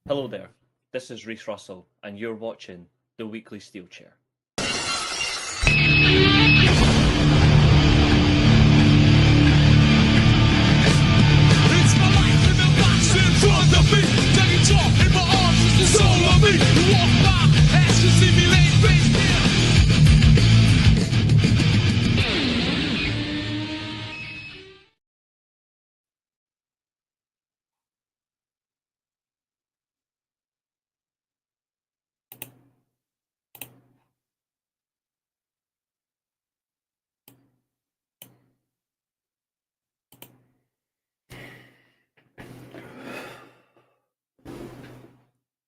Hello there, this is Reece Russell, and you're watching the Weekly Steelchair. It's my life in the box in front of me. Taking talk in my arms is the soul of me. You walk by, ask to see me laying face down.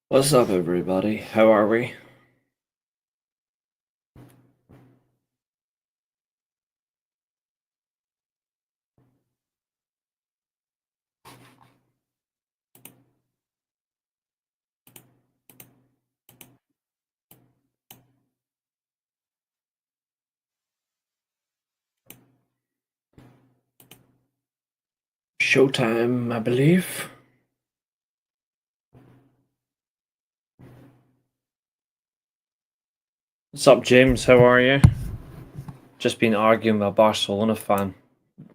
What's up, everybody? How are we? Showtime, I believe. What's up, James? How are you? Just been arguing with a Barcelona fan.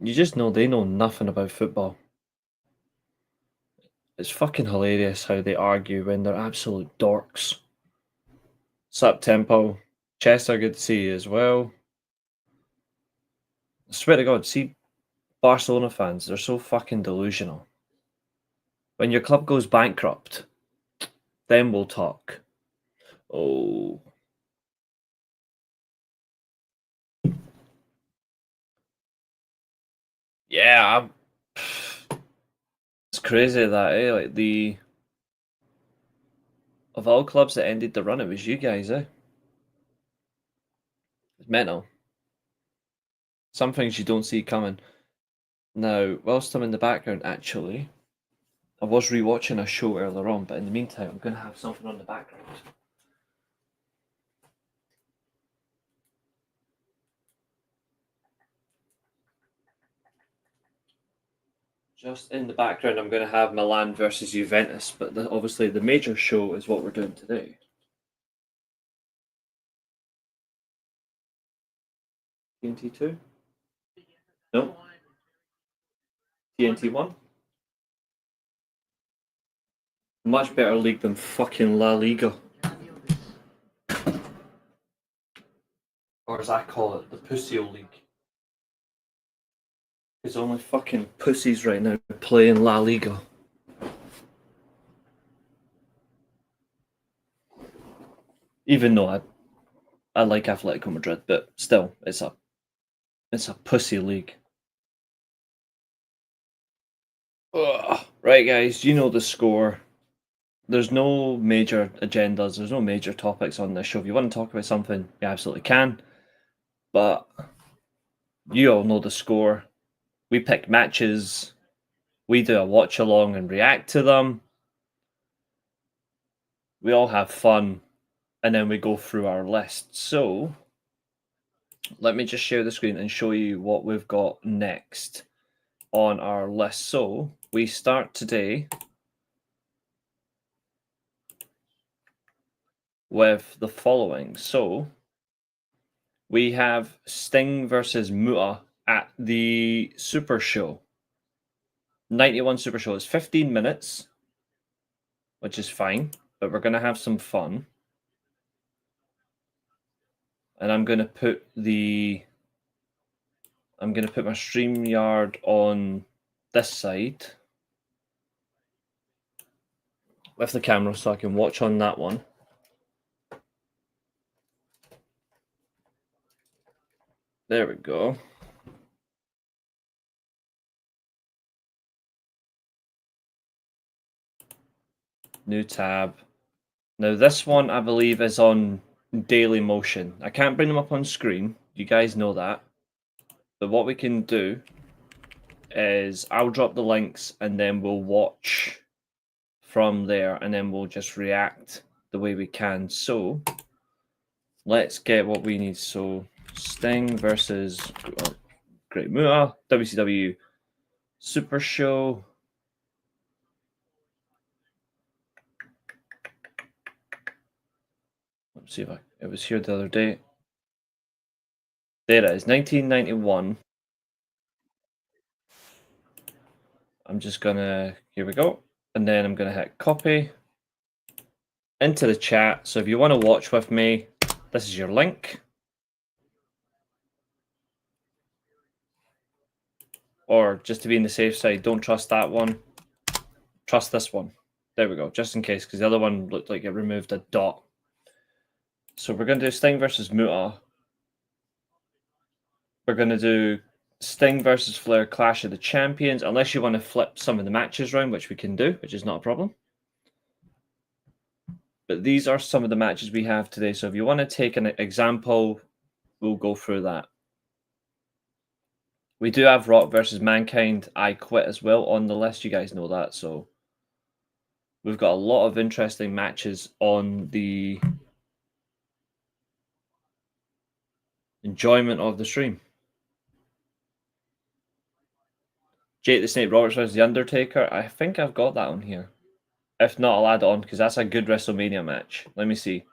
You just know they know nothing about football. It's fucking hilarious how they argue when they're absolute dorks. What's up, Tempo? Chester, good to see you as well. I swear to God, see, Barcelona fans, they're so fucking delusional. When your club goes bankrupt, then we'll talk. Oh. Yeah, it's crazy that, eh? Like, of all clubs that ended the run, it was you guys, eh? It's mental. Some things you don't see coming. Now, whilst I'm in the background, actually, I was rewatching a show earlier on, but in the meantime, I'm going to have something on the background. Just in the background, I'm going to have Milan versus Juventus, but obviously the major show is what we're doing today. TNT 2? No? TNT 1? Much better league than fucking La Liga. Or as I call it, the Pussyo League. There's only fucking pussies right now playing La Liga. Even though I like Atletico Madrid, but still, it's a pussy league. Ugh. Right, guys, you know the score. There's no major agendas. There's no major topics on this show. If you want to talk about something, you absolutely can. But you all know the score. We pick matches. We do a watch along and react to them. We all have fun. And then we go through our list. So, let me just share the screen and show you what we've got next on our list. So, we start today with the following. So, we have Sting versus Muta at the Super Show. 91 Super Show. It's 15 minutes, which is fine, but we're going to have some fun. And I'm going to put my StreamYard on this side with the camera so I can watch on that one. There we go. New tab. Now this one I believe is on Daily Motion. I can't bring them up on screen. You guys know that. But what we can do is I'll drop the links and then we'll watch from there and then we'll just react the way we can. So let's get what we need. So Sting versus Great Muta, WCW Super Show. see if it was here the other day. There it is, 1991. I'm just gonna, here we go. And then I'm gonna hit copy into the chat. So if you want to watch with me, this is your link. Or just to be in the safe side, don't trust that one. Trust this one. There we go, just in case, because the other one looked like it removed a dot. So we're going to do Sting versus Muta. We're going to do Sting versus Flair Clash of the Champions, unless you want to flip some of the matches around, which we can do, which is not a problem. But these are some of the matches we have today. So if you want to take an example, we'll go through that. We do have Rock versus Mankind, I Quit as well on the list. You guys know that. So we've got a lot of interesting matches on the enjoyment of the stream. Jake the Snake Roberts versus The Undertaker. I think I've got that on here. If not, I'll add it on because that's a good WrestleMania match. Let me see.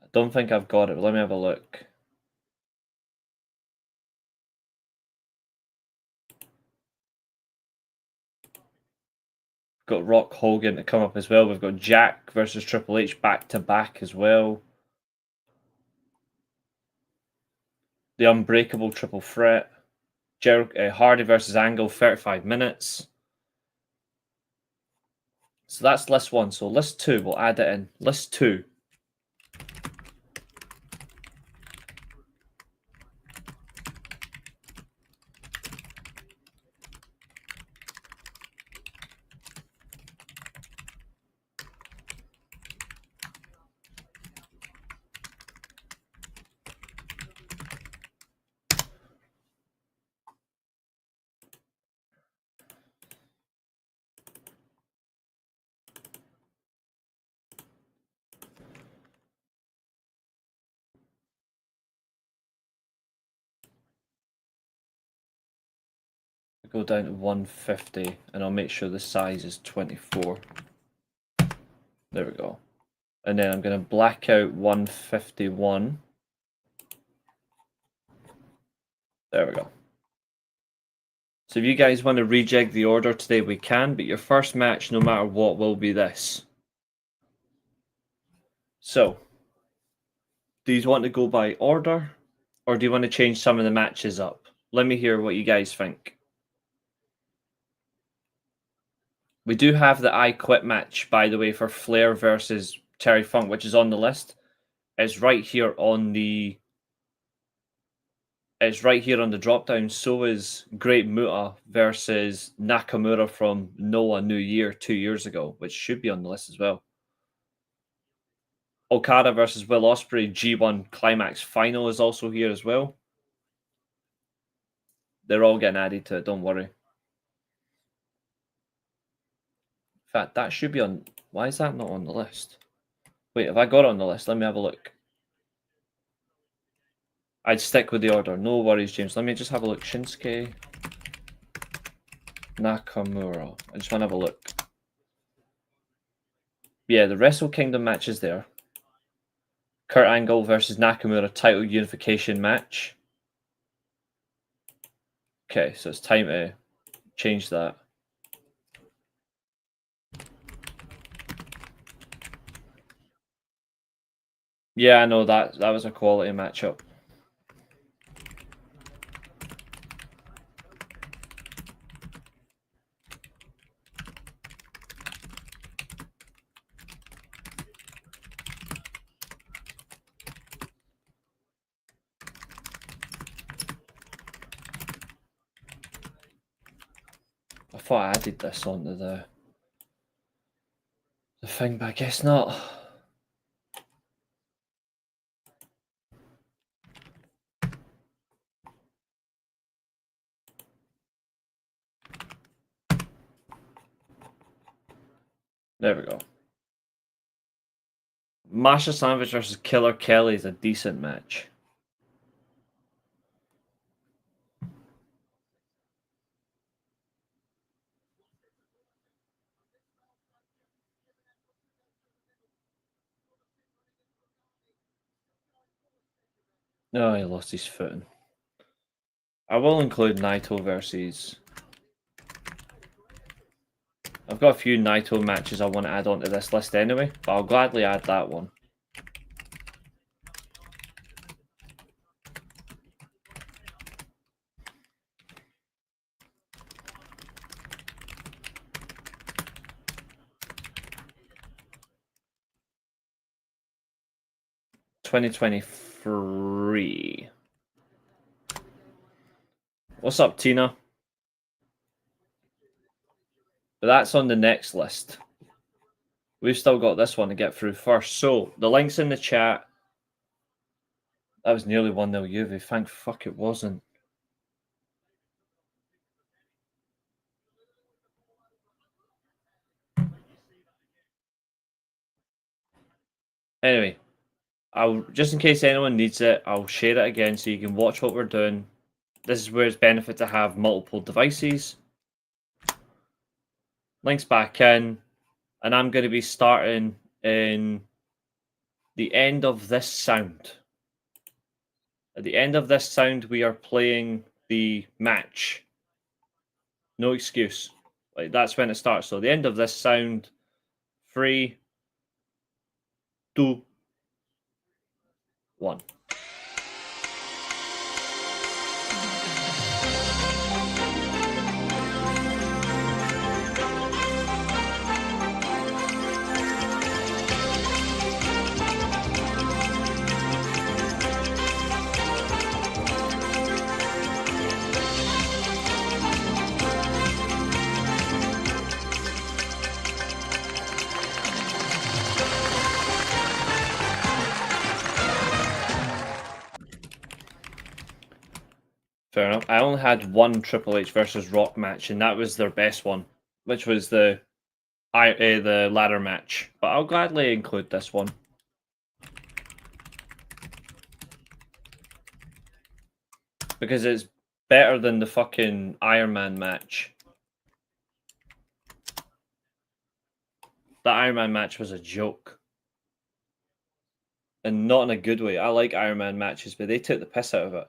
I don't think I've got it, but let me have a look. We've got Rock Hogan to come up as well. We've got Jack versus Triple H back to back as well. The Unbreakable Triple Threat. Hardy versus Angle, 35 minutes. So that's list 1. So list 2, we'll add it in. List 2. Go down to 150 and I'll make sure the size is 24. There we go. And then I'm going to black out 151. There we go. So if you guys want to rejig the order today, we can, but your first match, no matter what, will be this. So, do you want to go by order, or do you want to change some of the matches up? Let me hear what you guys think. We do have the I Quit match, by the way, for Flair versus Terry Funk, which is on the list. It's right here on the... It's right here on the drop down. So is Great Muta versus Nakamura from Noah New Year 2 years ago, which should be on the list as well. Okada versus Will Ospreay G1 Climax Final is also here as well. They're all getting added to it, don't worry. In fact, that should be on... Why is that not on the list? Wait, have I got it on the list? Let me have a look. I'd stick with the order. No worries, James. Let me just have a look. Shinsuke Nakamura. I just want to have a look. Yeah, the Wrestle Kingdom match is there. Kurt Angle versus Nakamura title unification match. Okay, so it's time to change that. Yeah, I know that was a quality matchup. I thought I added this onto the thing, but I guess not. There we go. Masha Savage versus Killer Kelly is a decent match. Oh, he lost his footing. I will include Naito versus... I've got a few Naito matches I want to add onto this list anyway, but I'll gladly add that one. $2023. What's up, Tina? But that's on the next list. We've still got this one to get through first. So, the link's in the chat. That was nearly 1-0 Juve. Thank fuck it wasn't. Anyway, I'll just in case anyone needs it, I'll share it again so you can watch what we're doing. This is where it's benefit to have multiple devices. Links back in, and I'm going to be starting in the end of this sound. At the end of this sound, we are playing the match. No excuse. Like that's when it starts. So the end of this sound, 3, 2, 1. Fair enough. I only had one Triple H versus Rock match, and that was their best one, which was the ladder match. But I'll gladly include this one. Because it's better than the fucking Iron Man match. The Iron Man match was a joke. And not in a good way. I like Iron Man matches, but they took the piss out of it.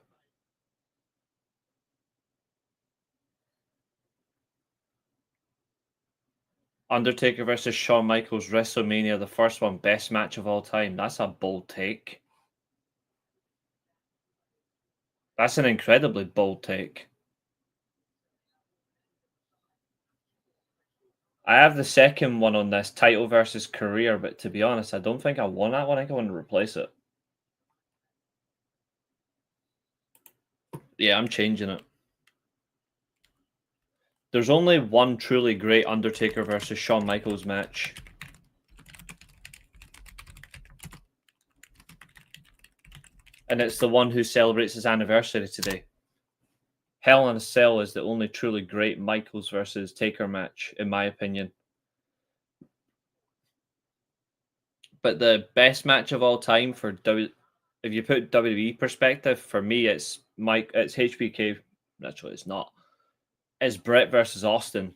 Undertaker versus Shawn Michaels, WrestleMania, the first one, best match of all time. That's a bold take. That's an incredibly bold take. I have the second one on this, title versus career, but to be honest, I don't think I won that one. I think I want to replace it. Yeah, I'm changing it. There's only one truly great Undertaker versus Shawn Michaels match. And it's the one who celebrates his anniversary today. Hell in a Cell is the only truly great Michaels versus Taker match, in my opinion. But the best match of all time for if you put WWE perspective, for me it's HBK. Naturally, it's not. It's Brett versus Austin.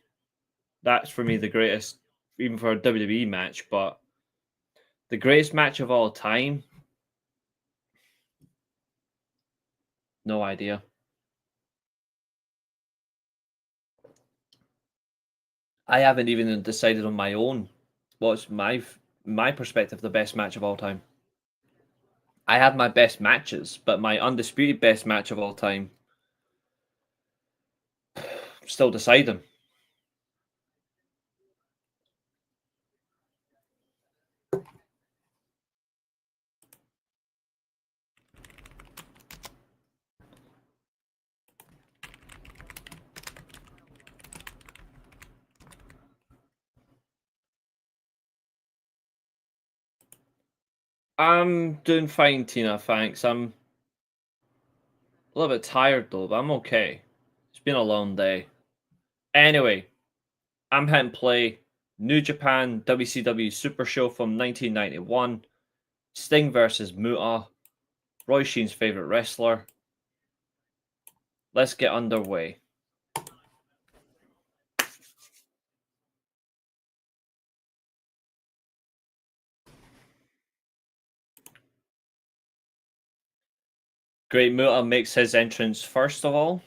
That's for me the greatest, even for a WWE match. But the greatest match of all time, no idea. I haven't even decided on my own what's my perspective the best match of all time. I have my best matches, but my undisputed best match of all time, still deciding. I'm doing fine, Tina, thanks. I'm a little bit tired though, but I'm okay. It's been a long day. Anyway, I'm hitting play. New Japan WCW Super Show from 1991. Sting versus Muta. Roy Sheen's favorite wrestler. Let's get underway. Great Muta makes his entrance first of all.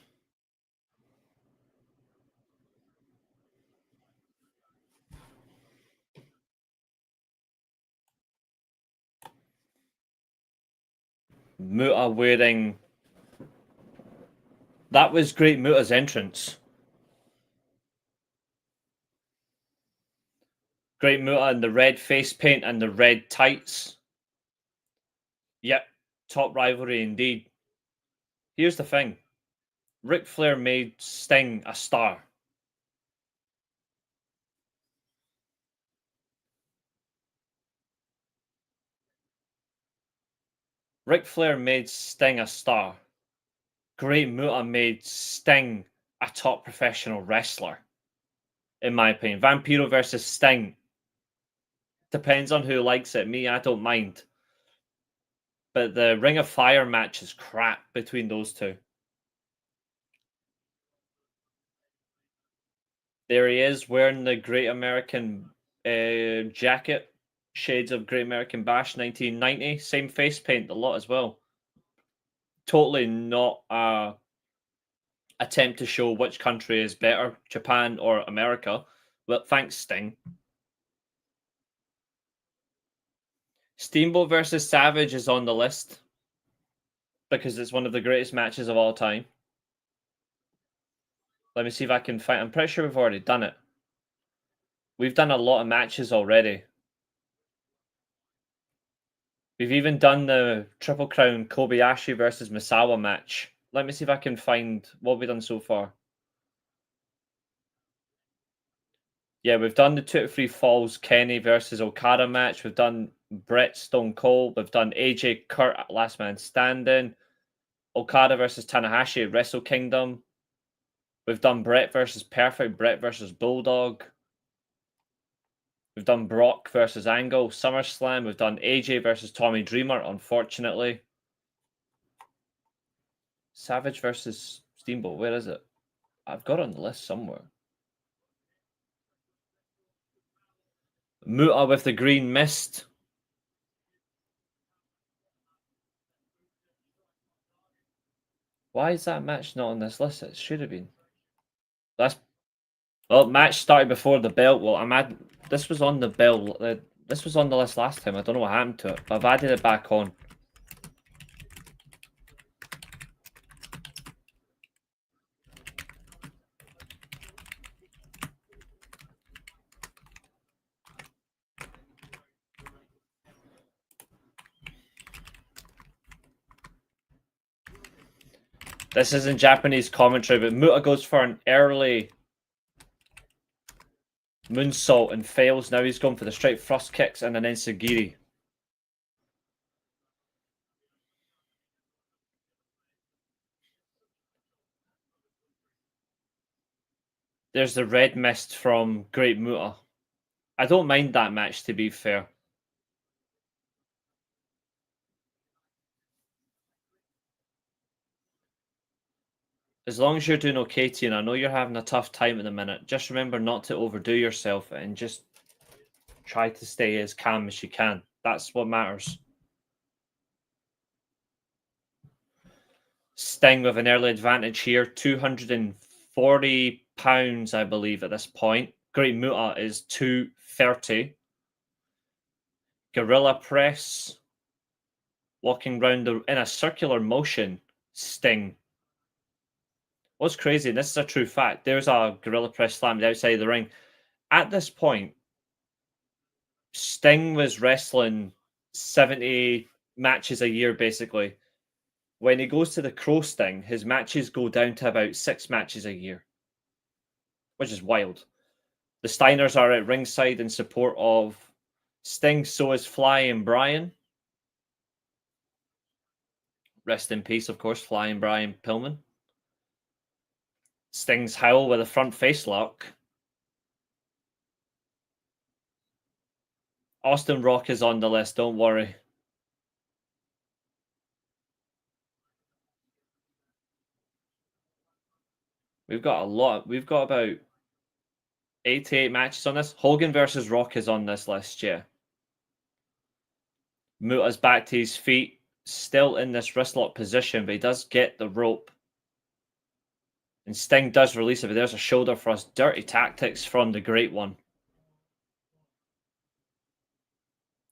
Muta wearing... That was Great Muta's entrance. Great Muta in the red face paint and the red tights. Yep, top rivalry indeed. Here's the thing. Ric Flair made Sting a star. Ric Flair made Sting a star. Great Muta made Sting a top professional wrestler. In my opinion. Vampiro versus Sting. Depends on who likes it. Me, I don't mind. But the Ring of Fire match is crap between those two. There he is wearing the Great American jacket. Shades of Great American Bash 1990. Same face paint, a lot as well. Totally not a attempt to show which country is better, Japan or America. Well, thanks, Sting. Steamboat versus Savage is on the list because it's one of the greatest matches of all time. Let me see if I can find... I'm pretty sure we've already done it. We've done a lot of matches already. We've even done the Triple Crown Kobayashi versus Misawa match. Let me see if I can find what we've done so far. Yeah, we've done the 2 to 3 Falls Kenny versus Okada match. We've done Brett Stone Cold. We've done AJ Kurt at Last Man Standing. Okada versus Tanahashi at Wrestle Kingdom. We've done Brett versus Perfect. Brett versus Bulldog. We've done Brock versus Angle. SummerSlam. We've done AJ versus Tommy Dreamer, unfortunately. Savage versus Steamboat. Where is it? I've got it on the list somewhere. Muta with the green mist. Why is that match not on this list? It should have been. That's... Well, match started before the bell. Well, this was on the bell. This was on the list last time. I don't know what happened to it, but I've added it back on. This is in Japanese commentary, but Muta goes for an early moonsault and fails. Now he's going for the straight thrust kicks and an enziguri. There's the red mist from Great Muta. I don't mind that match, to be fair. As long as you're doing okay, Tina, I know you're having a tough time at the minute. Just remember not to overdo yourself and just try to stay as calm as you can. That's what matters. Sting with an early advantage here. 240 pounds, I believe, at this point. Great Muta is 230. Gorilla press. Walking round in a circular motion. Sting. What's crazy, and this is a true fact, there's a gorilla press slammed outside the ring. At this point, Sting was wrestling 70 matches a year, basically. When he goes to the Crow Sting, his matches go down to about 6 matches a year, which is wild. The Steiners are at ringside in support of Sting, so is Fly and Brian. Rest in peace, of course, Fly and Brian Pillman. Sting's howl with a front face lock. Austin Rock is on the list, don't worry. We've got a lot. We've got about 88 matches on this. Hogan versus Rock is on this list, yeah. Muta's back to his feet. still in this wrist lock position, but he does get the rope. And Sting does release it, but there's a shoulder for us. Dirty tactics from the Great One.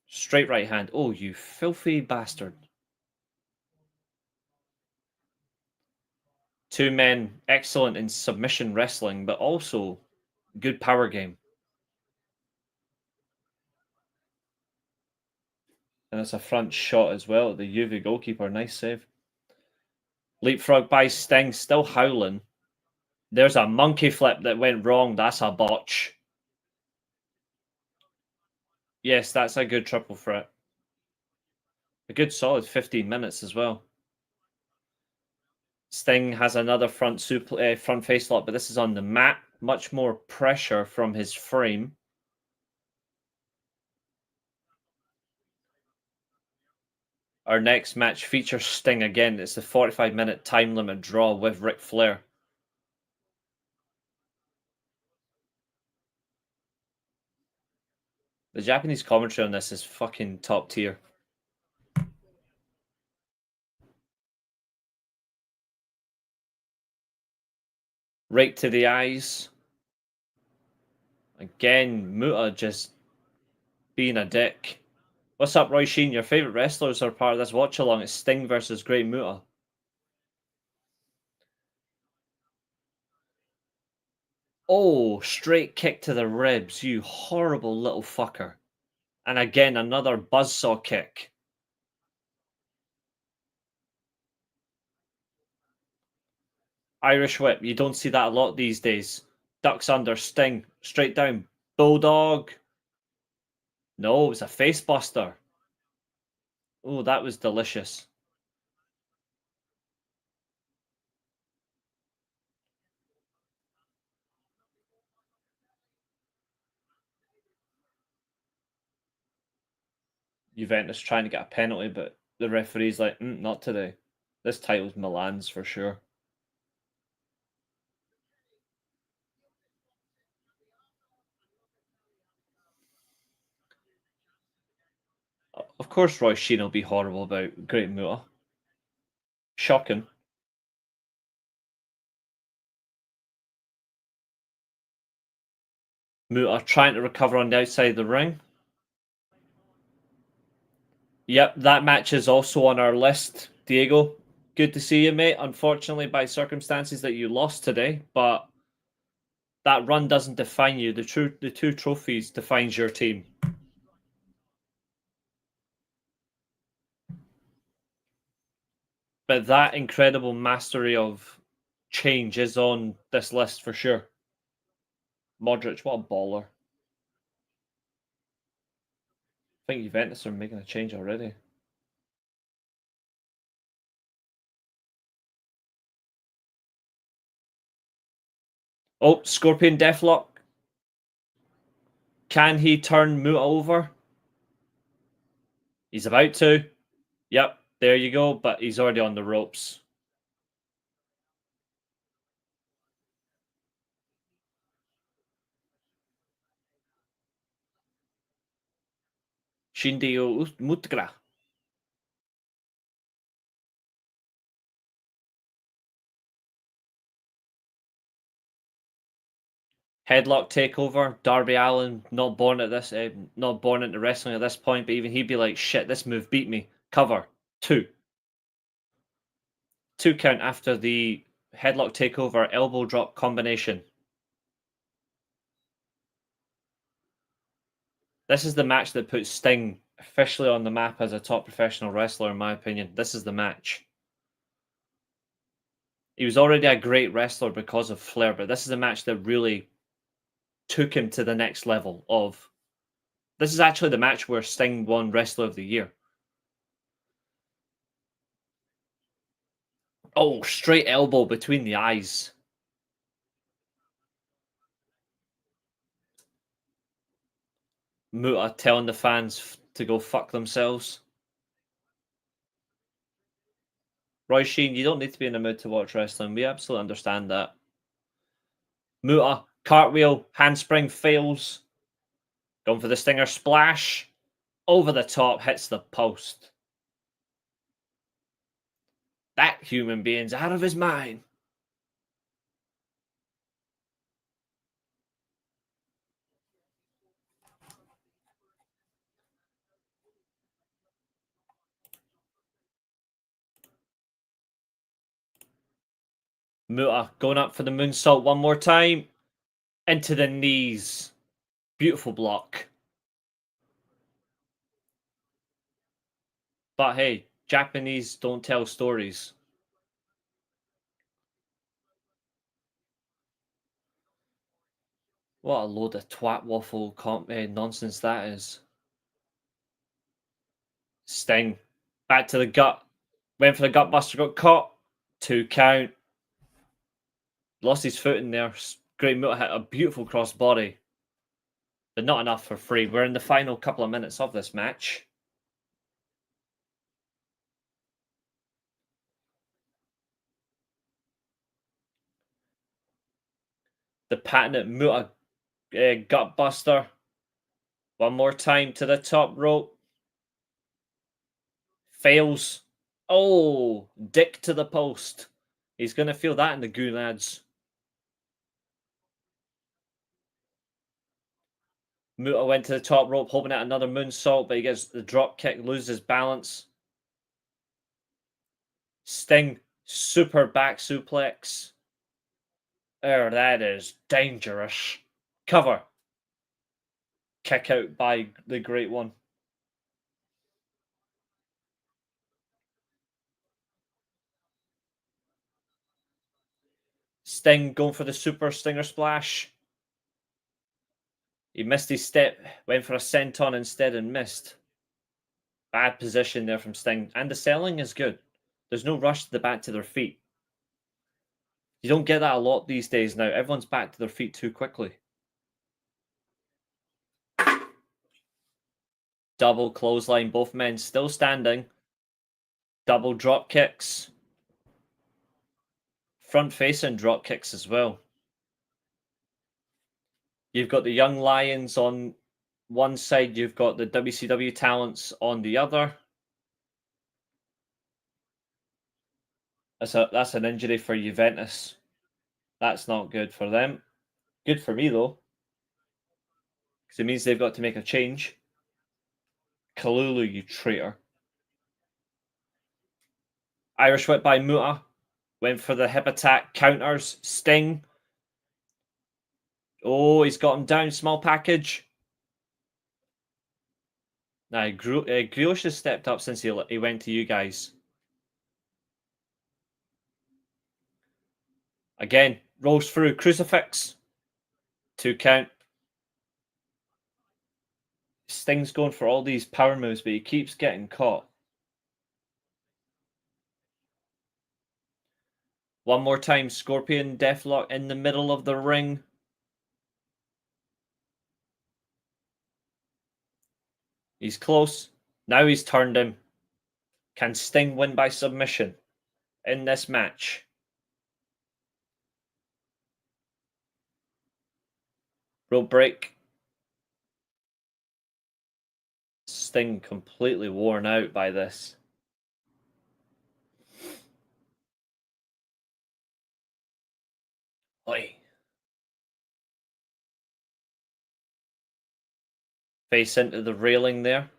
Straight right hand. Oh, you filthy bastard. Two men excellent in submission wrestling, but also good power game. And it's a front shot as well. The UV goalkeeper, nice save. Leapfrog by Sting, still howling. There's a monkey flip that went wrong. That's a botch. Yes, that's a good triple threat. A good solid 15 minutes as well. Sting has another front face lock, but this is on the mat. Much more pressure from his frame. Our next match features Sting again. It's the 45-minute time limit draw with Ric Flair. The Japanese commentary on this is fucking top tier. Right to the eyes. Again, Muta just being a dick. What's up, Roy Sheen? Your favourite wrestlers are part of this watch-along. It's Sting versus Great Muta. Oh, straight kick to the ribs, you horrible little fucker. And again, another buzzsaw kick. Irish whip, you don't see that a lot these days. Ducks under, Sting, straight down. Bulldog. No, it was a face buster. Oh, that was delicious. Juventus trying to get a penalty, but the referee's like, not today. This title's Milan's for sure. Of course, Roy Sheen will be horrible about Great Muta. Shocking. Muta trying to recover on the outside of the ring. Yep, that match is also on our list. Diego, good to see you, mate. Unfortunately, by circumstances that you lost today, but that run doesn't define you. The two trophies defines your team. But that incredible mastery of change is on this list for sure. Modric, what a baller. I think Juventus are making a change already. Oh, Scorpion Deathlock. Can he turn Muta over? He's about to. Yep, there you go, but he's already on the ropes. Shindio Mutkra. Headlock takeover. Darby Allin not born into wrestling at this point, but even he'd be like, "Shit, this move beat me." Cover 2 count after the headlock takeover elbow drop combination. This is the match that puts Sting officially on the map as a top professional wrestler, in my opinion. This is the match. He was already a great wrestler because of Flair, but this is a match that really took him to the next level of... This is actually the match where Sting won Wrestler of the Year. Oh, straight elbow between the eyes. Muta telling the fans to go fuck themselves. Roy Sheen, you don't need to be in the mood to watch wrestling. We absolutely understand that. Muta, cartwheel, handspring fails. Going for the Stinger splash. Over the top, hits the post. That human being's out of his mind. Muta going up for the moonsault one more time. Into the knees. Beautiful block. But hey, Japanese don't tell stories. What a load of twat waffle nonsense that is. Sting. Back to the gut. Went for the gut buster, got caught. 2 count. Lost his foot in there. Great Muta hit a beautiful crossbody. But not enough for free. We're in the final couple of minutes of this match. The patented Muta gut buster. One more time to the top rope. Fails. Oh, dick to the post. He's going to feel that in the gonads. Muta went to the top rope, hoping at another moonsault, but he gets the drop kick, loses balance. Sting, super back suplex. There, that is dangerous. Cover. Kick out by the Great One. Sting going for the super stinger splash. He missed his step, went for a senton instead and missed. Bad position there from Sting. And the selling is good. There's no rush to the back to their feet. You don't get that a lot these days now. Everyone's back to their feet too quickly. Double clothesline, both men still standing. Double drop kicks. Front facing drop kicks as well. You've got the Young Lions on one side, you've got the WCW talents on the other. That's an injury for Juventus. That's not good for them. Good for me though, because it means they've got to make a change. Kalulu, you traitor. Irish whip by Muta. Went for the hip attack. Counters. Sting. Oh, he's got him down. Small package. Now, Grealish has stepped up since he went to you guys. Again, rolls through. Crucifix. 2 count. Sting's going for all these power moves, but he keeps getting caught. One more time. Scorpion Deathlock in the middle of the ring. He's close. Now he's turned him. Can Sting win by submission in this match? Rope break. Sting completely worn out by this. Oi. Face into the railing there.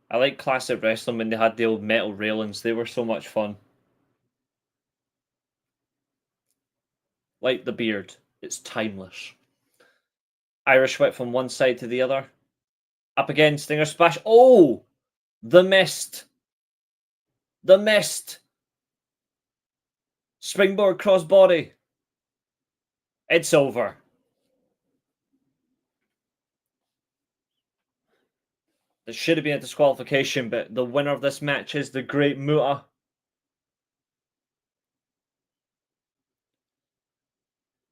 I like classic wrestling when they had the old metal railings. They were so much fun. Like the beard. It's timeless. Irish whip from one side to the other. Up again, Stinger splash. Oh! The mist. The mist. Springboard crossbody. It's over. There should have been a disqualification, but the winner of this match is the Great Muta.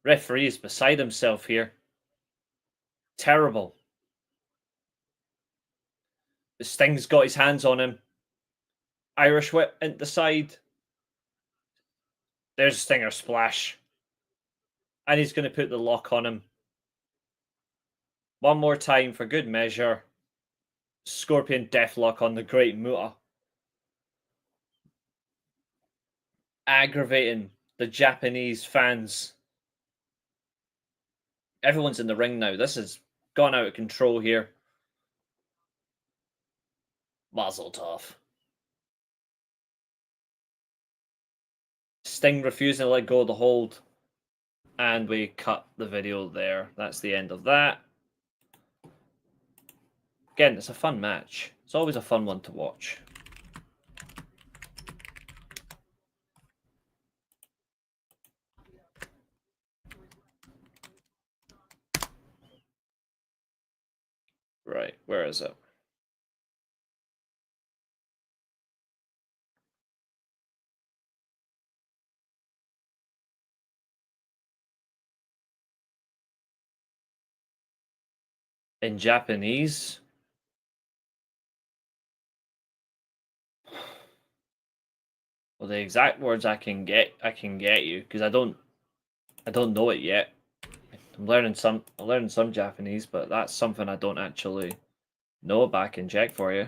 Referee is beside himself here. Terrible. The Sting's got his hands on him. Irish whip into the side. There's a Stinger splash. And he's going to put the lock on him. One more time for good measure. Scorpion Deathlock on the Great Muta. aggravating the Japanese fans. Everyone's in the ring now. This has gone out of control here. Mazel tov. Sting refusing to let go of the hold. And we cut the video there. That's the end of that. Again, it's a fun match. It's always a fun one to watch. Right, where is it? In Japanese? Well, the exact words I can get you because I don't know it yet. I'm learning some Japanese, but that's something I don't actually know, but I can check for you.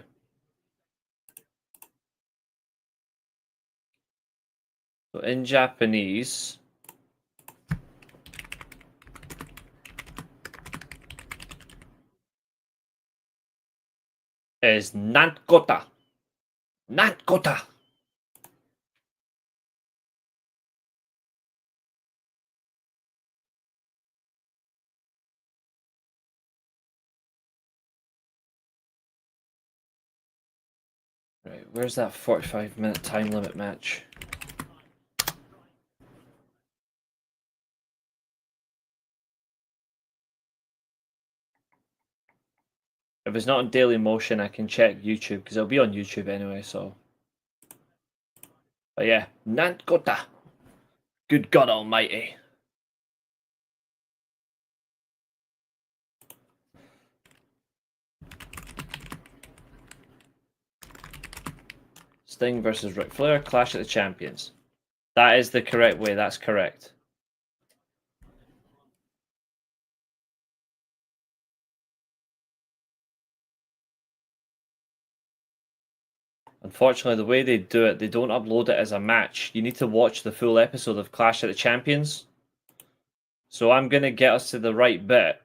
So in Japanese, is Nankota. Nankota. Right, where's that 45-minute time limit match? If it's not on Daily Motion, I can check YouTube because it'll be on YouTube anyway. So, but yeah, Nankota. Good God Almighty. Sting versus Ric Flair, Clash at the Champions. That is the correct way. That's correct. Unfortunately, the way they do it, they don't upload it as a match. You need to watch the full episode of Clash at the Champions. So I'm going to get us to the right bit,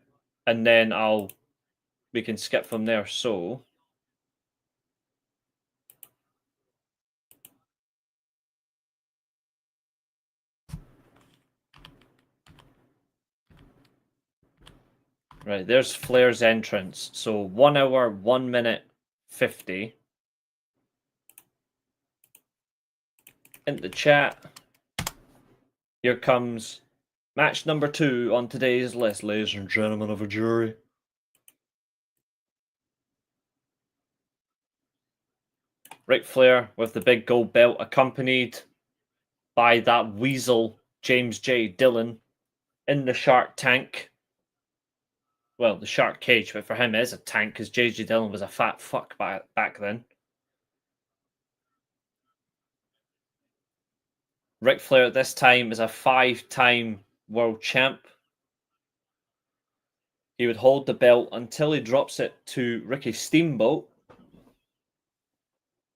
and then we can skip from there. So right, there's Flair's entrance. So 1 hour, 1 minute, 50. In the chat, here comes match number 2 on today's list, ladies and gentlemen of a jury. Ric Flair with the big gold belt, accompanied by that weasel, James J. Dillon, in the shark tank. Well, the shark cage, but for him it is a tank because J.J. Dillon was a fat fuck back then. Ric Flair at this time is a 5-time world champ. He would hold the belt until he drops it to Ricky Steamboat,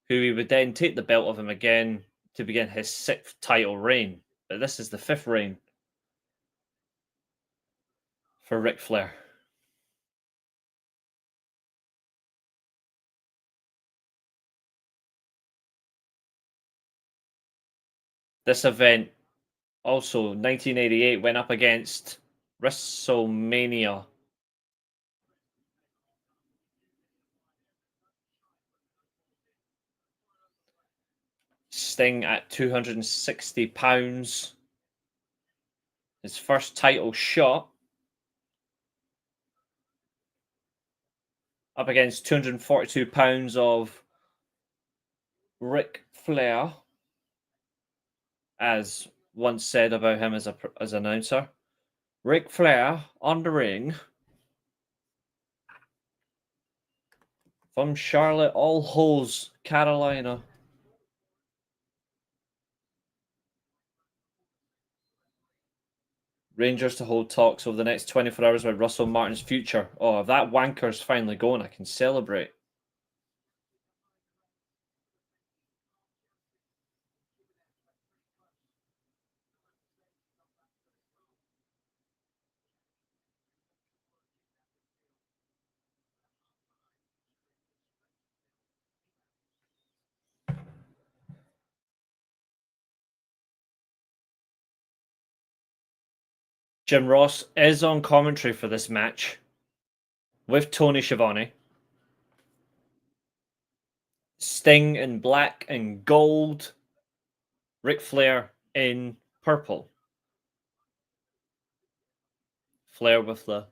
who he would then take the belt of him again to begin his 6th title reign. But this is the 5th reign for Ric Flair. This event, also 1988, went up against WrestleMania. Sting at 260 pounds. His first title shot. Up against 242 pounds of Ric Flair. As once said about him as an announcer. Ric Flair on the ring. From Charlotte, All Halls, Carolina. Rangers to hold talks over the next 24 hours about Russell Martin's future. Oh, if that wanker's finally going, I can celebrate. Jim Ross is on commentary for this match with Tony Schiavone. Sting in black and gold. Ric Flair in purple. Flair with the...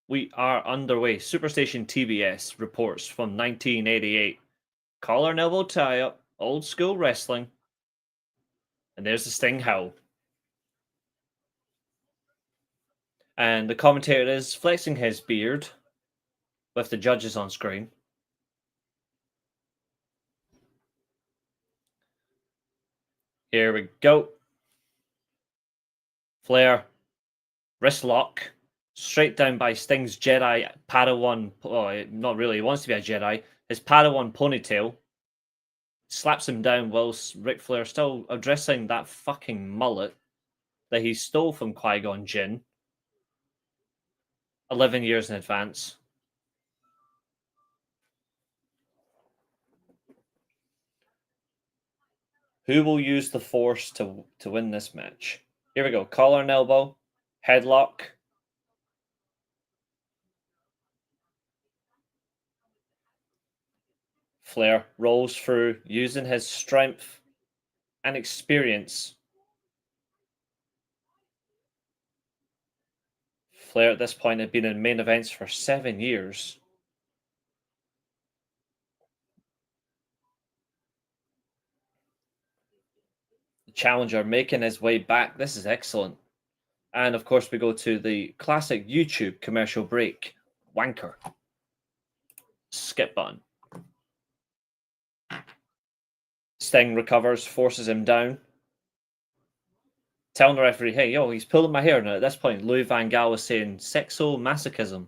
We are underway. Superstation TBS reports from 1988. Collar and elbow tie-up. Old school wrestling. And there's the Sting howl. And the commentator is flexing his beard with the judges on screen. Here we go. Flair, wrist lock, straight down by Sting's Jedi Padawan. Oh, not really. He wants to be a Jedi. His Padawan ponytail slaps him down whilst Ric Flair still addressing that fucking mullet that he stole from Qui-Gon Jinn 11 years in advance. Who will use the Force to win this match? Here we go. Collar and elbow. Headlock. Flair rolls through using his strength and experience. Flair at this point had been in main events for 7 years. The challenger making his way back. This is excellent. And of course, we go to the classic YouTube commercial break. Wanker. Skip button. Sting recovers, forces him down. Telling the referee, hey, yo, he's pulling my hair. Now, at this point, Louis Van Gaal was saying sexomasochism.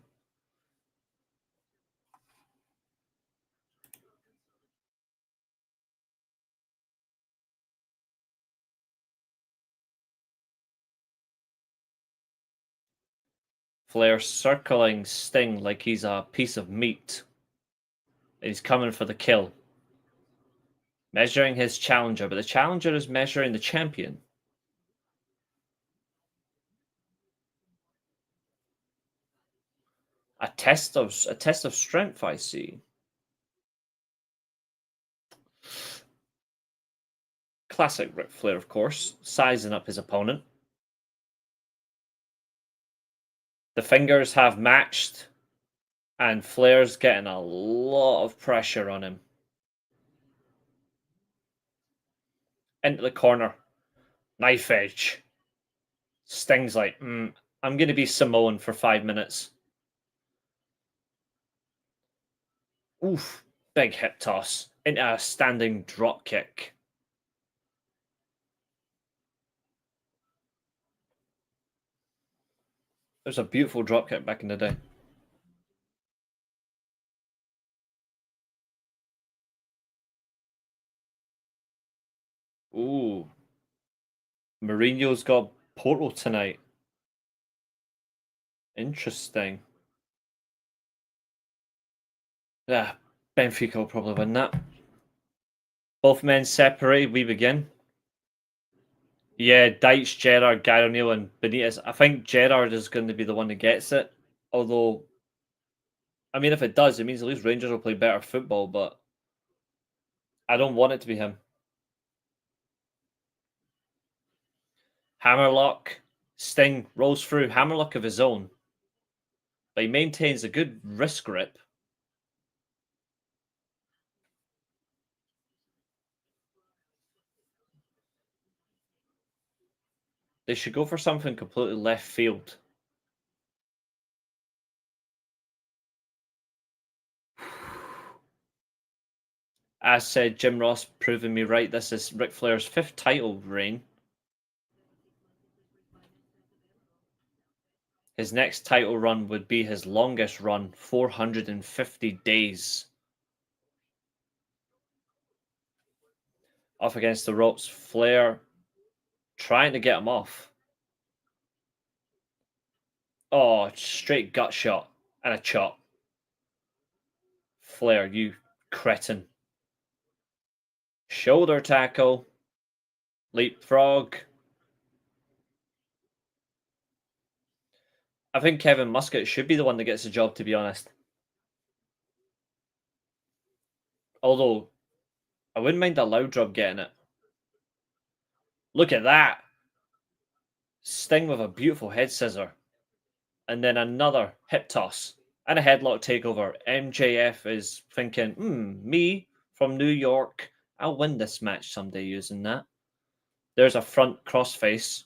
Flair circling Sting like he's a piece of meat. He's coming for the kill. Measuring his challenger, but the challenger is measuring the champion. A test of strength, I see. Classic Ric Flair, of course, sizing up his opponent. The fingers have matched, and Flair's getting a lot of pressure on him. Into the corner. Knife edge. Sting's like, I'm going to be Samoan for 5 minutes. Oof. Big hip toss. Into a standing drop kick. There's a beautiful drop kick back in the day. Ooh. Mourinho's got Porto tonight. Interesting. Yeah, Benfica will probably win that. Both men separated, we begin. Yeah, Deitch, Gerrard, Gary O'Neill, and Benitez. I think Gerrard is going to be the one that gets it. Although, I mean, if it does, it means at least Rangers will play better football, but I don't want it to be him. Hammerlock. Sting rolls through. Hammerlock of his own. But he maintains a good wrist grip. They should go for something completely left field. As said, Jim Ross proving me right. This is Ric Flair's 5th title reign. His next title run would be his longest run, 450 days. Off against the ropes, Flair trying to get him off. Oh, straight gut shot and a chop. Flair, you cretin. Shoulder tackle. Leapfrog. I think Kevin Muscat should be the one that gets the job, to be honest. Although, I wouldn't mind a loud drop getting it. Look at that! Sting with a beautiful head scissor. And then another hip toss. And a headlock takeover. MJF is thinking, me from New York, I'll win this match someday using that. There's a front crossface.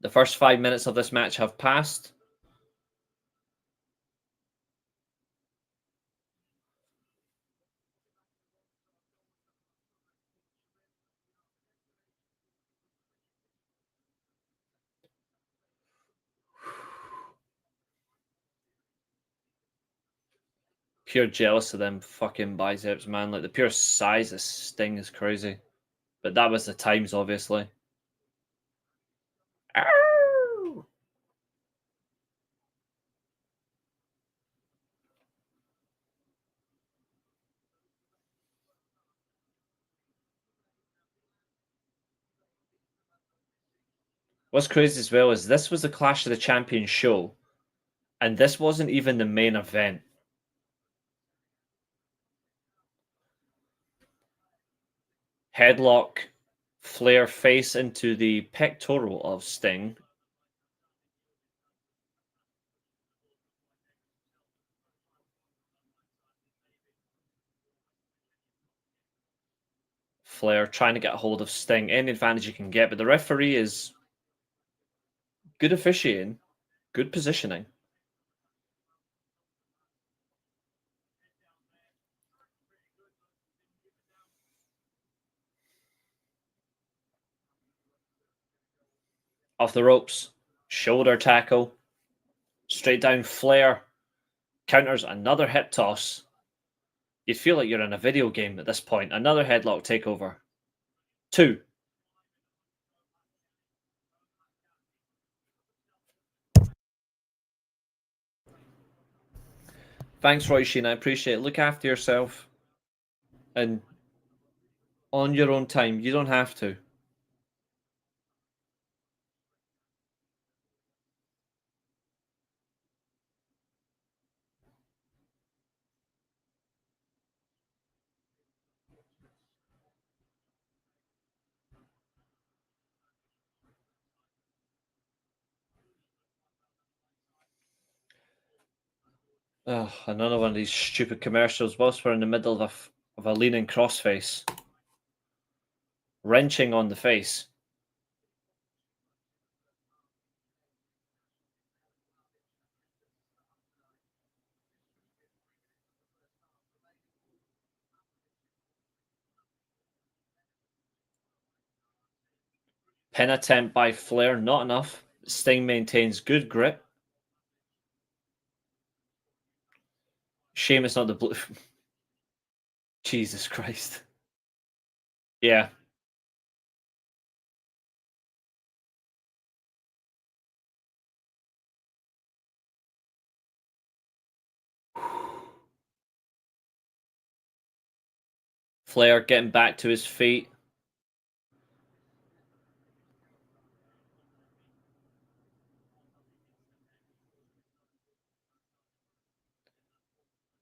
The first 5 minutes of this match have passed. Pure jealous of them fucking biceps, man. Like, the pure size of Sting is crazy. But that was the times, obviously. Ow! What's crazy as well is this was the Clash of the Champions show, and this wasn't even the main event. Headlock, Flair face into the pectoral of Sting. Flair trying to get a hold of Sting, any advantage you can get, but the referee is good officiating, good positioning. Off the ropes, shoulder tackle, straight down Flair, counters another hip toss. You feel like you're in a video game at this point. Another headlock takeover. 2. Thanks, Roy Sheen. I appreciate it. Look after yourself. And on your own time. You don't have to. Oh, another one of these stupid commercials whilst we're in the middle of a leaning crossface. Wrenching on the face. Pin attempt by Flair, not enough. Sting maintains good grip. Shame it's not the blue. Jesus Christ. Yeah. Flair getting back to his feet.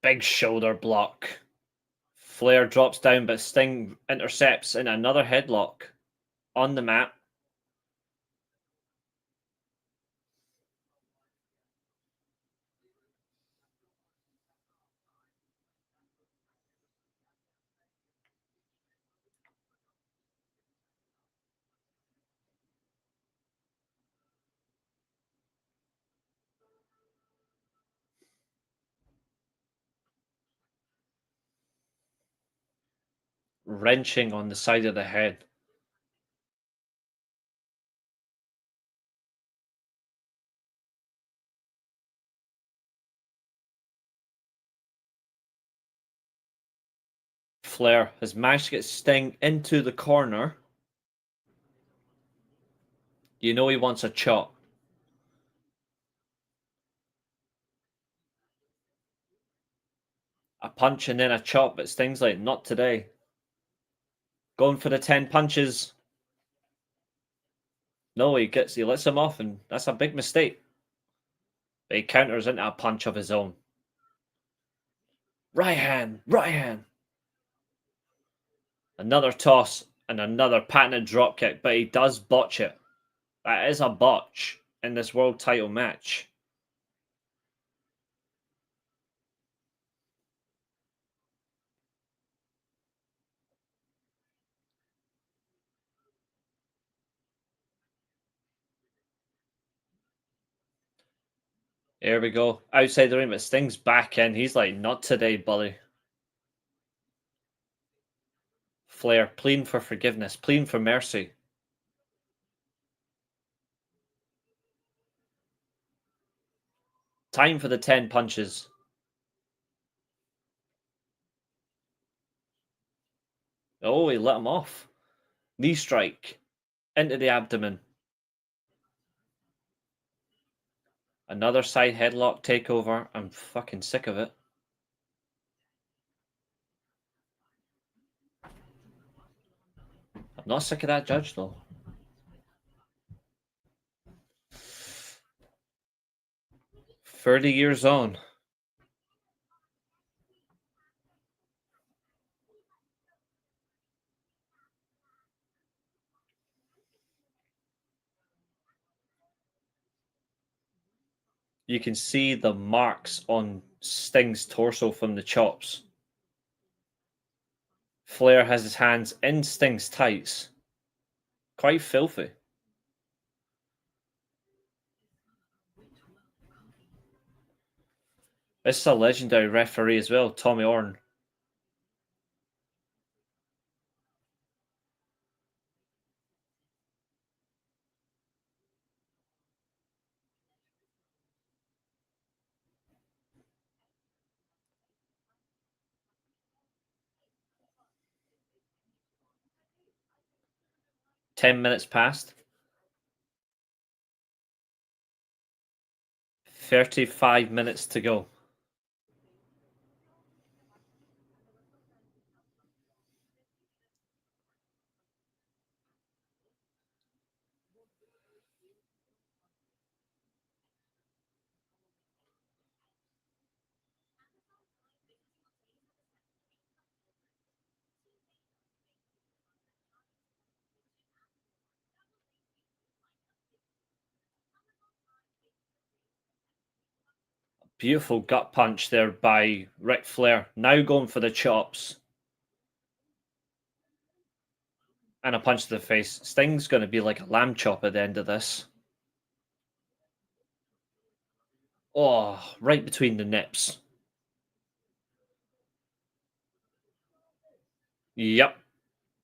Big shoulder block. Flair drops down, but Sting intercepts in another headlock on the mat. Wrenching on the side of the head. Flair has managed to get Sting into the corner. You know he wants a chop. A punch and then a chop, but Sting's like, not today. Going for the 10 punches. No, he lets him off, and that's a big mistake. But he counters into a punch of his own. Right hand, right hand. Another toss and another patented dropkick, but he does botch it. That is a botch in this world title match. Here we go. Outside the ring, but Sting's back in. He's like, not today, buddy. Flair pleading for forgiveness, pleading for mercy. Time for the 10 punches. Oh, he let him off. Knee strike into the abdomen. Another side headlock takeover. I'm fucking sick of it. I'm not sick of that judge, though. "30 years on." You can see the marks on Sting's torso from the chops. Flair has his hands in Sting's tights. Quite filthy. This is a legendary referee as well, Tommy Orton. "10 minutes passed. 35 minutes to go." Beautiful gut punch there by Ric Flair. Now going for the chops. And a punch to the face. Sting's going to be like a lamb chop at the end of this. Oh, right between the nips. Yep.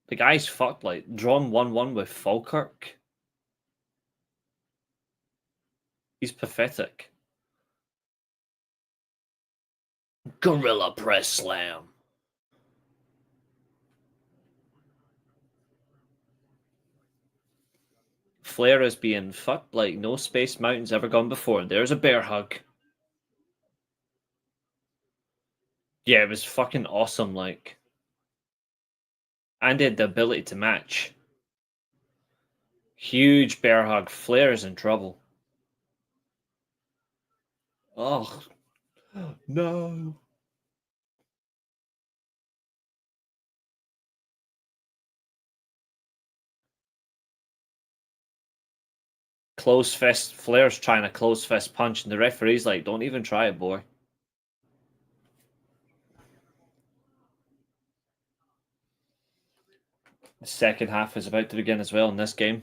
The guy's fucked, like, drawn 1-1 with Falkirk. He's pathetic. Gorilla press slam. Flair is being fucked like no Space Mountain's ever gone before. There's a bear hug. Yeah, it was fucking awesome, like. And he had the ability to match. Huge bear hug. Flair is in trouble. Oh, no. Close fist. Flair's trying a close fist punch, and the referee's like, don't even try it, boy. The second half is about to begin as well in this game.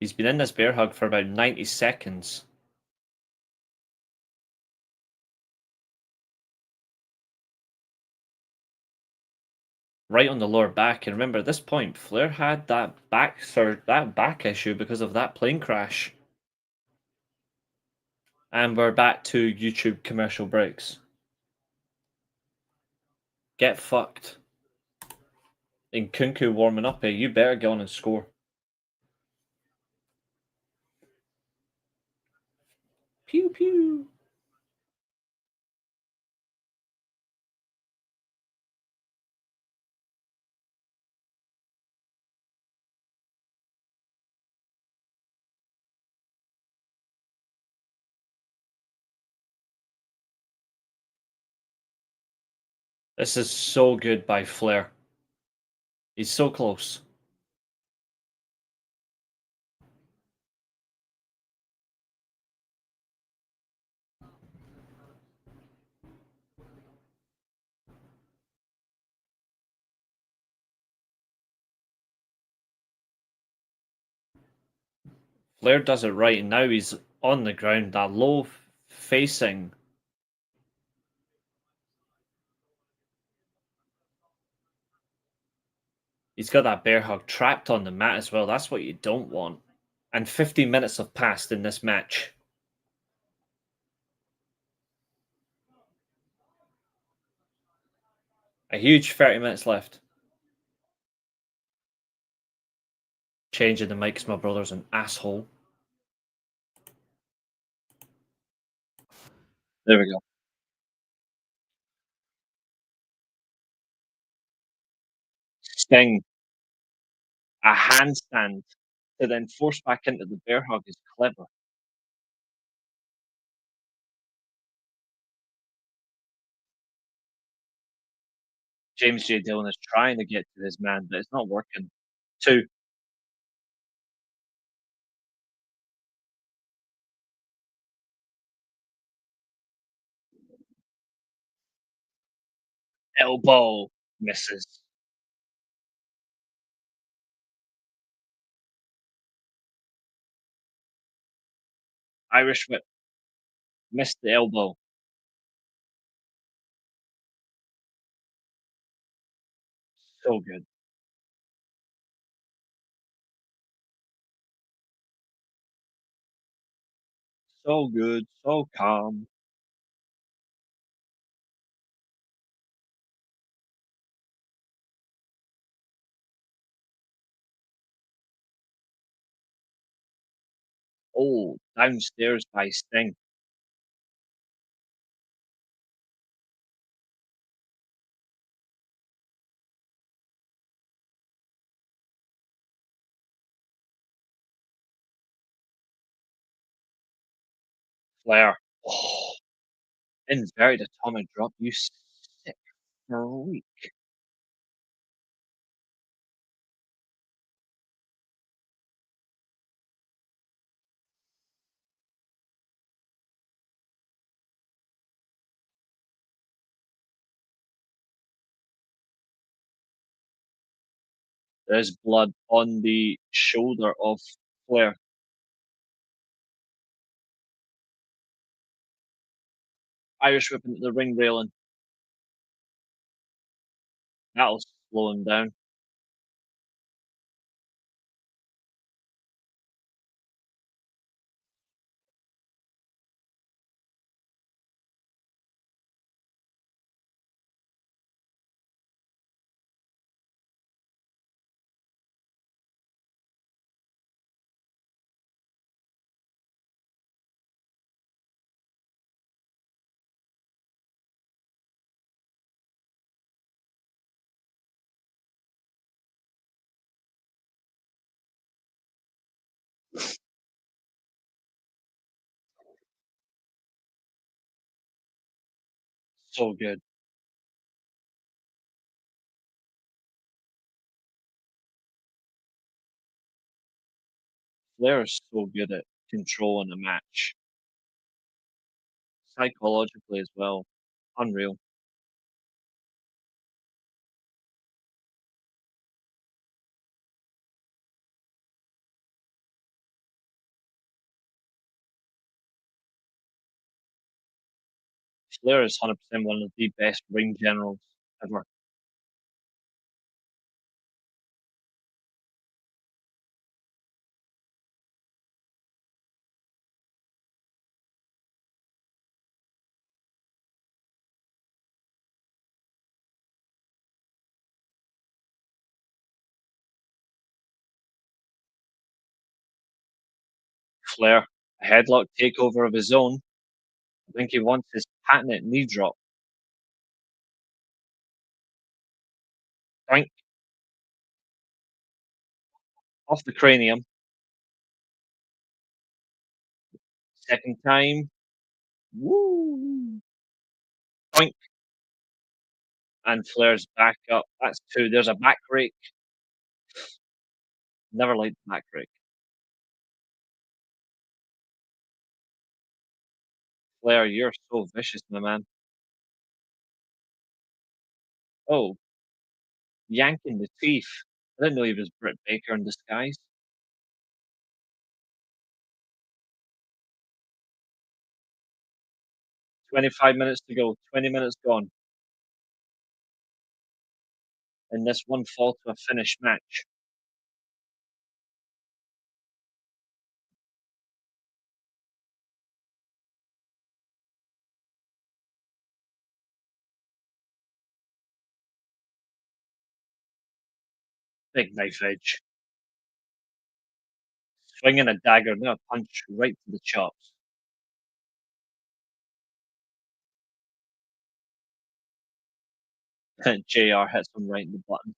He's been in this bear hug for about 90 seconds. Right on the lower back. And remember, at this point, Flair had that back issue because of that plane crash. And we're back to YouTube commercial breaks. Get fucked. And Kunku warming up here. You better go on and score. Pew pew. This is so good by Flair. He's so close. Flair does it right, and now he's on the ground. That low facing. He's got that bear hug trapped on the mat as well. That's what you don't want. And 15 minutes have passed in this match. A huge 30 minutes left. Changing the mics, my brother's an asshole. There we go. Sting, a handstand to then force back into the bear hug is clever. James J. Dillon is trying to get to his man, but it's not working. Two, elbow misses. Irish whip missed the elbow. So good. So good. So calm. Oh, downstairs by Sting. Flair. Oh, inverted atomic drop. You sick freak. There's blood on the shoulder of Flair. Irish whip into the ring railing. That'll slow him down. So good. Flair is so good at controlling a match. Psychologically as well. Unreal. Flair is 100% one of the best ring generals ever. Flair, a headlock takeover of his own. I think he wants his patented knee drop. Doink, off the cranium. Second time. Woo! Doink. And Flair's back up. That's 2. There's a back rake. Never liked the back rake. Flair, you're so vicious, my man. Oh, yanking the teeth. I didn't know he was Britt Baker in disguise. 25 minutes to go. 20 minutes gone. And this one fall to a finish match. Big knife edge. Swinging a dagger, now a punch right to the chops. JR hits him right in the button.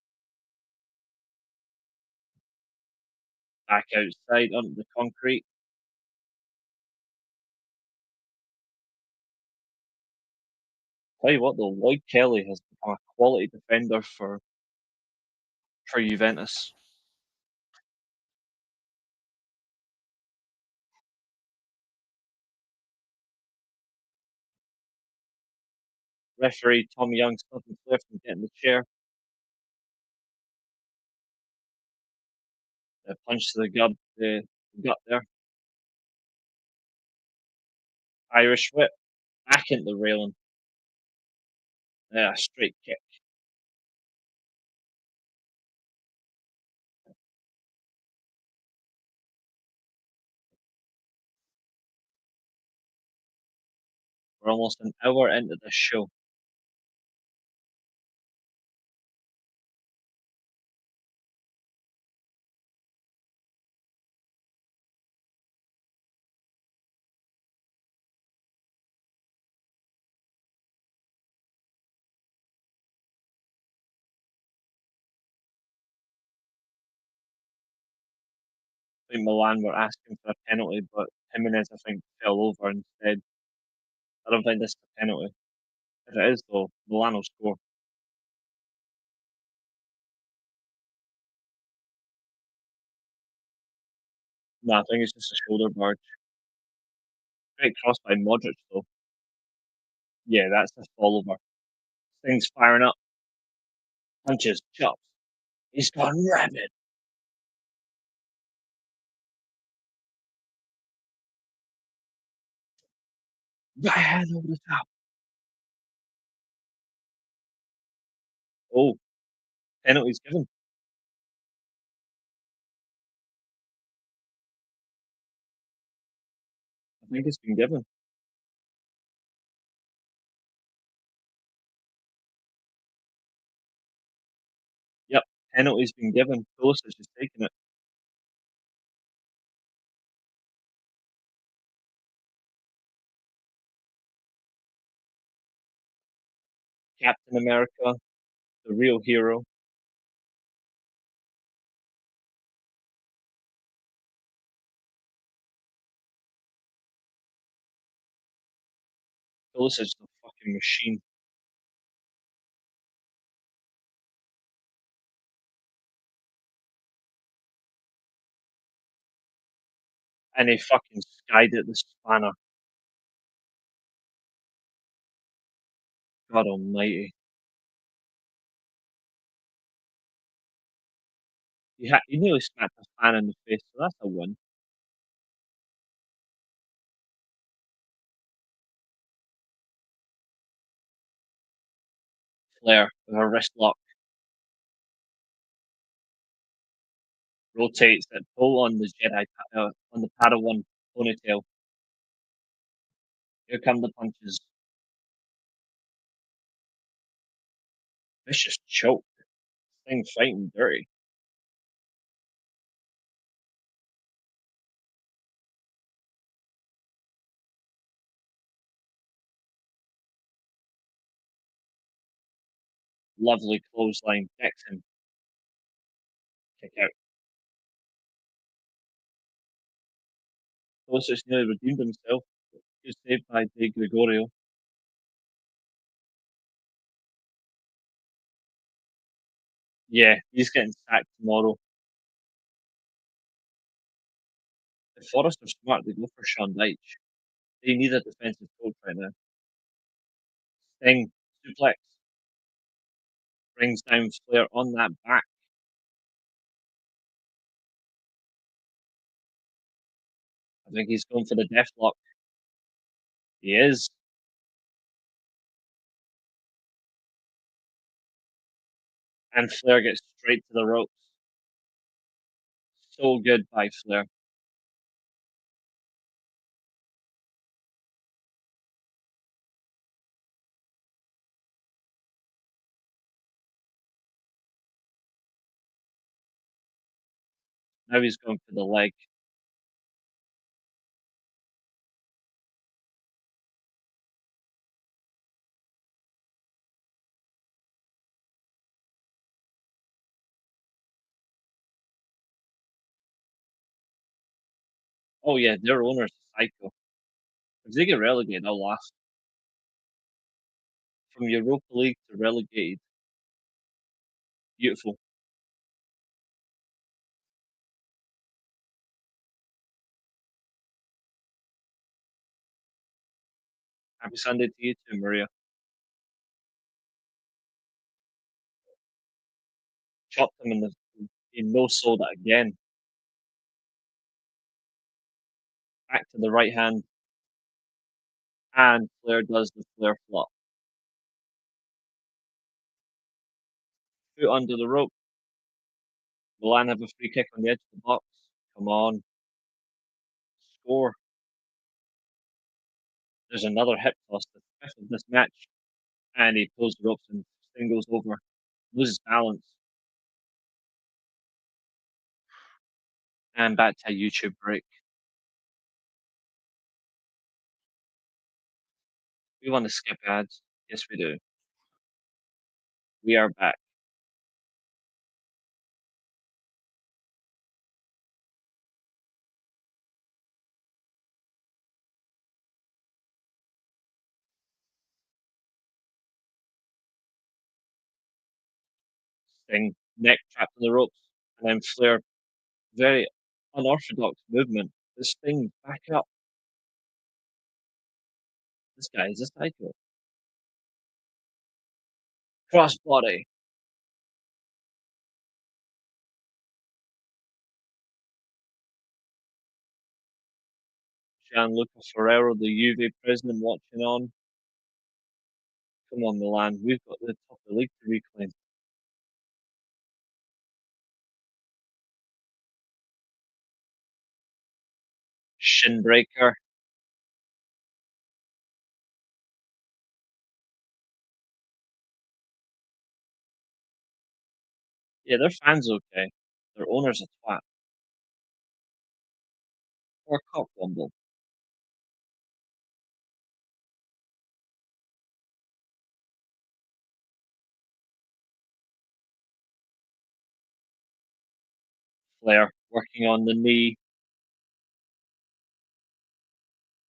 Back outside onto the concrete. Tell you what though, Lloyd Kelly has become a quality defender for Juventus. Referee Tom Young stopping Flair from getting the chair. A punch to the gut there. Irish whip back into the railing. Yeah, straight kick. We're almost an hour into this show. I think Milan were asking for a penalty, but Jimenez, I think, fell over instead. I don't think this is a penalty. If it is, though, Milan will score. No, I think it's just a shoulder barge. Great cross by Modric, though. Yeah, that's a fall over. Things firing up. Punches, chops. He's gone rabid. Right hand over the top. Oh, penalty's given. I think it's been given. Yep, penalty's been given. Pulisic has taken it. Captain America, the real hero. Pulisic's a fucking machine. And he fucking skied it, the spanner. God almighty. He nearly smacked a fan in the face, so that's a win. Flair with a wrist lock. Rotates it, pull on the on the Padawan ponytail. Here come the punches. Vicious choke. Thing fighting dirty. Lovely clothesline. Decks him. Kick out. Pulisic nearly redeemed himself. Good save by De Gregorio. Yeah, he's getting sacked tomorrow. If Forest are smart, they go for Sean Dyche. They need a defensive coach right now. Sting, suplex, brings down Flair on that back. I think he's going for the deathlock. He is. And Flair gets straight to the ropes. So good by Flair. Now he's going for the leg. Oh yeah, their owner's a psycho. If they get relegated, I'll laugh. From Europa League to relegated. Beautiful. Happy Sunday to you too, Maria. Chopped him in the he no sold it again. Back to the right hand. And Flair does the Flair flop. Foot under the rope. Milan have a free kick on the edge of the box. Come on. Score. There's another hip toss, the fifth of this match. And he pulls the ropes and Sting goes over. Loses balance. And back to a YouTube break. We want to skip ads. Yes, we do. We are back. Sting, neck trapped in the ropes. And then Flair, very unorthodox movement. This Sting back up. This guy is a psycho. Crossbody. Gianluca Ferrero, the UV president, watching on. Come on, Milan. We've got the top of the league to reclaim. Shinbreaker. Yeah, their fans okay. Their owner's a twat. Or cockbumble. Flair working on the knee.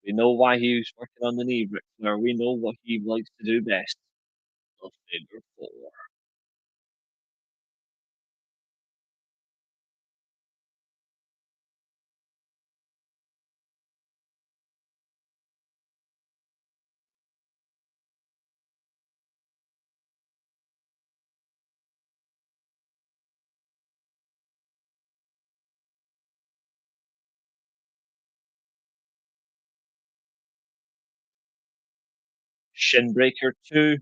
We know why he's working on the knee, Ric Flair. We know what he likes to do best. The figure four. Shinbreaker 2.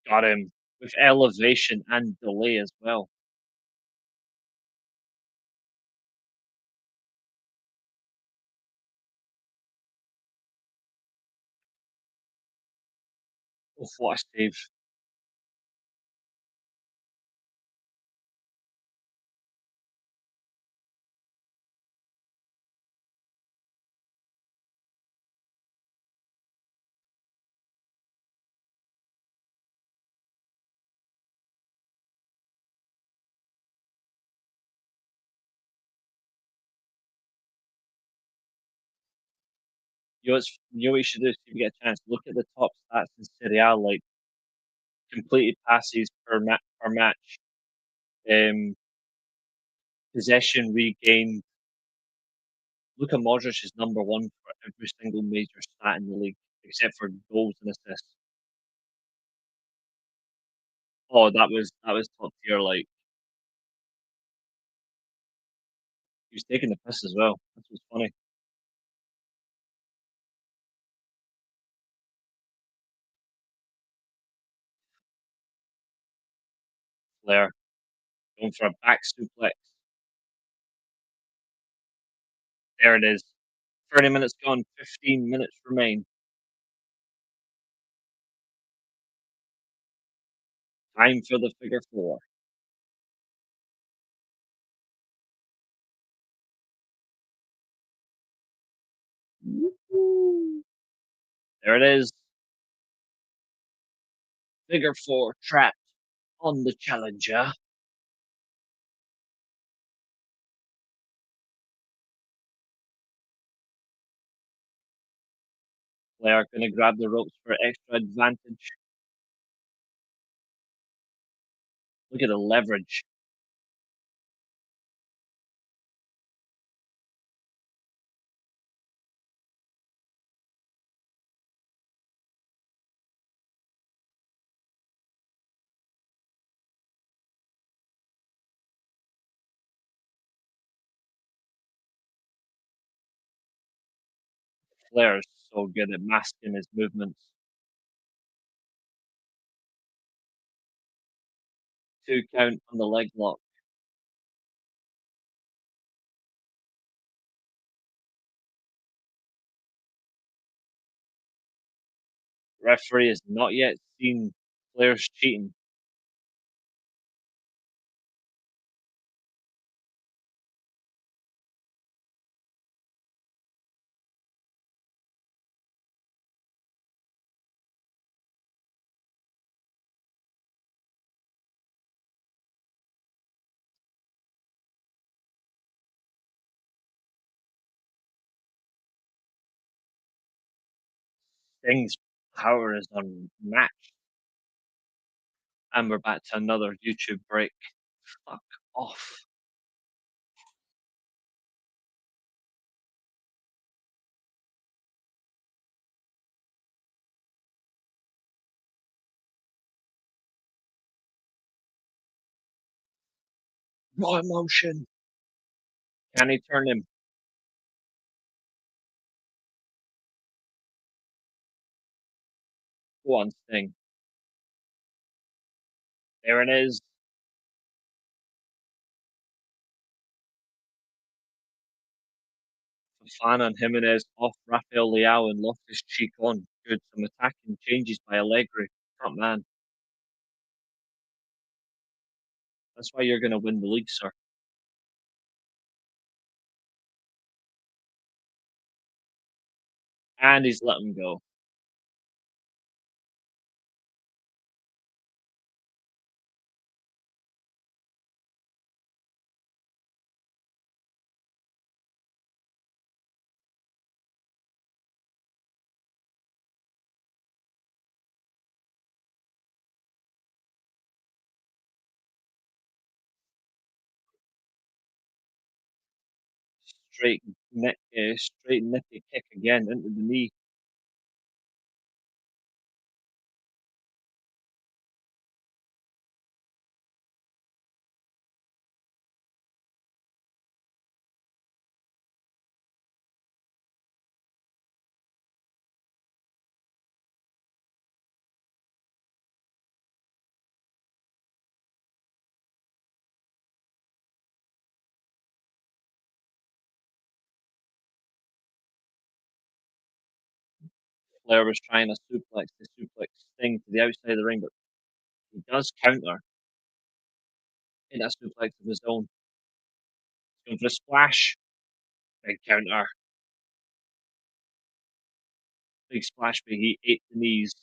Got him. With elevation and delay as well. Oh, what a save. You know what you should do if you get a chance? Look at the top stats in Serie A, like completed passes per match, um, possession regained. Luka Modric is number one for every single major stat in the league, except for goals and assists. Oh, that was top tier. Like he was taking the piss as well. This was funny. Flair going for a back suplex. There it is. 30 minutes gone. 15 minutes remain. Time for the figure four. Woo-hoo. There it is. Figure four trapped on the challenger. Flair gonna grab the ropes for extra advantage. Look at the leverage. Flair is so good at masking his movements. 2 count on the leg lock. Referee has not yet seen Flair's cheating. Sting's power is unmatched. And we're back to another YouTube break. Fuck off. Raw emotion. Can he turn him? Go on, Sting. There it is. Fofana and Jimenez off Rafael Leao and Loftus Cheek on. Good. Some attacking changes by Allegri. Top man. That's why you're going to win the league, sir. And he's let him go. Straight nippy kick again into the knee. Flair was trying to suplex Sting to the outside of the ring, but he does counter in a suplex of his own. He's going for a splash. Big counter. Big splash, but he ate the knees.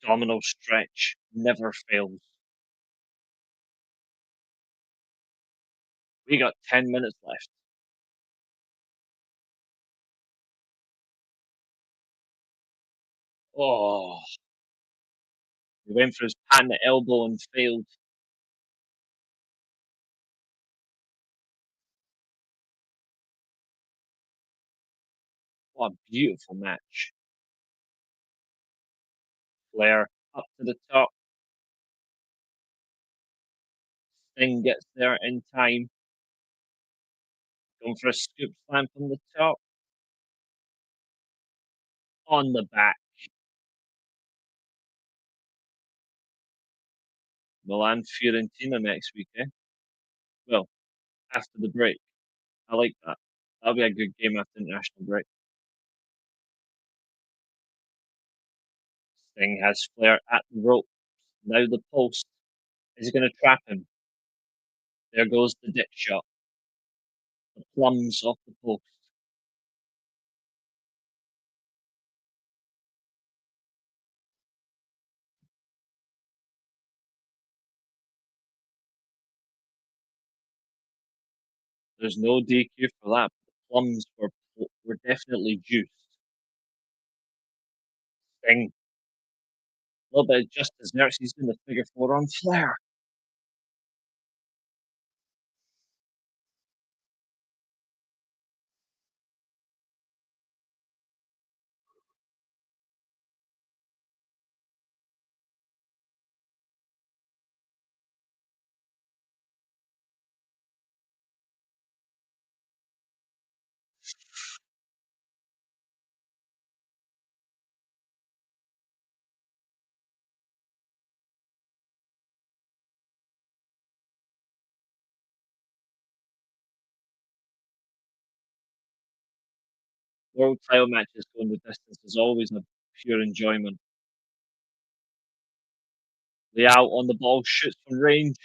Abdominal stretch never fails. We got 10 minutes left. Oh, he went for his patented elbow and failed. What a beautiful match. Flair up to the top. Sting gets there in time. Going for a scoop slam from the top. On the back. Milan Fiorentina next week, eh? Well, after the break. I like that. That'll be a good game after international break. Sting has Flair at the rope. Now the post. Is he going to trap him? There goes the dick shot. The plums off the post. There's no DQ for that. The plums were definitely juiced. Sting, a little bit of just desserts. He's going to figure four on Flair. World title matches going the distance is always a pure enjoyment. Liao on the ball, shoots from range.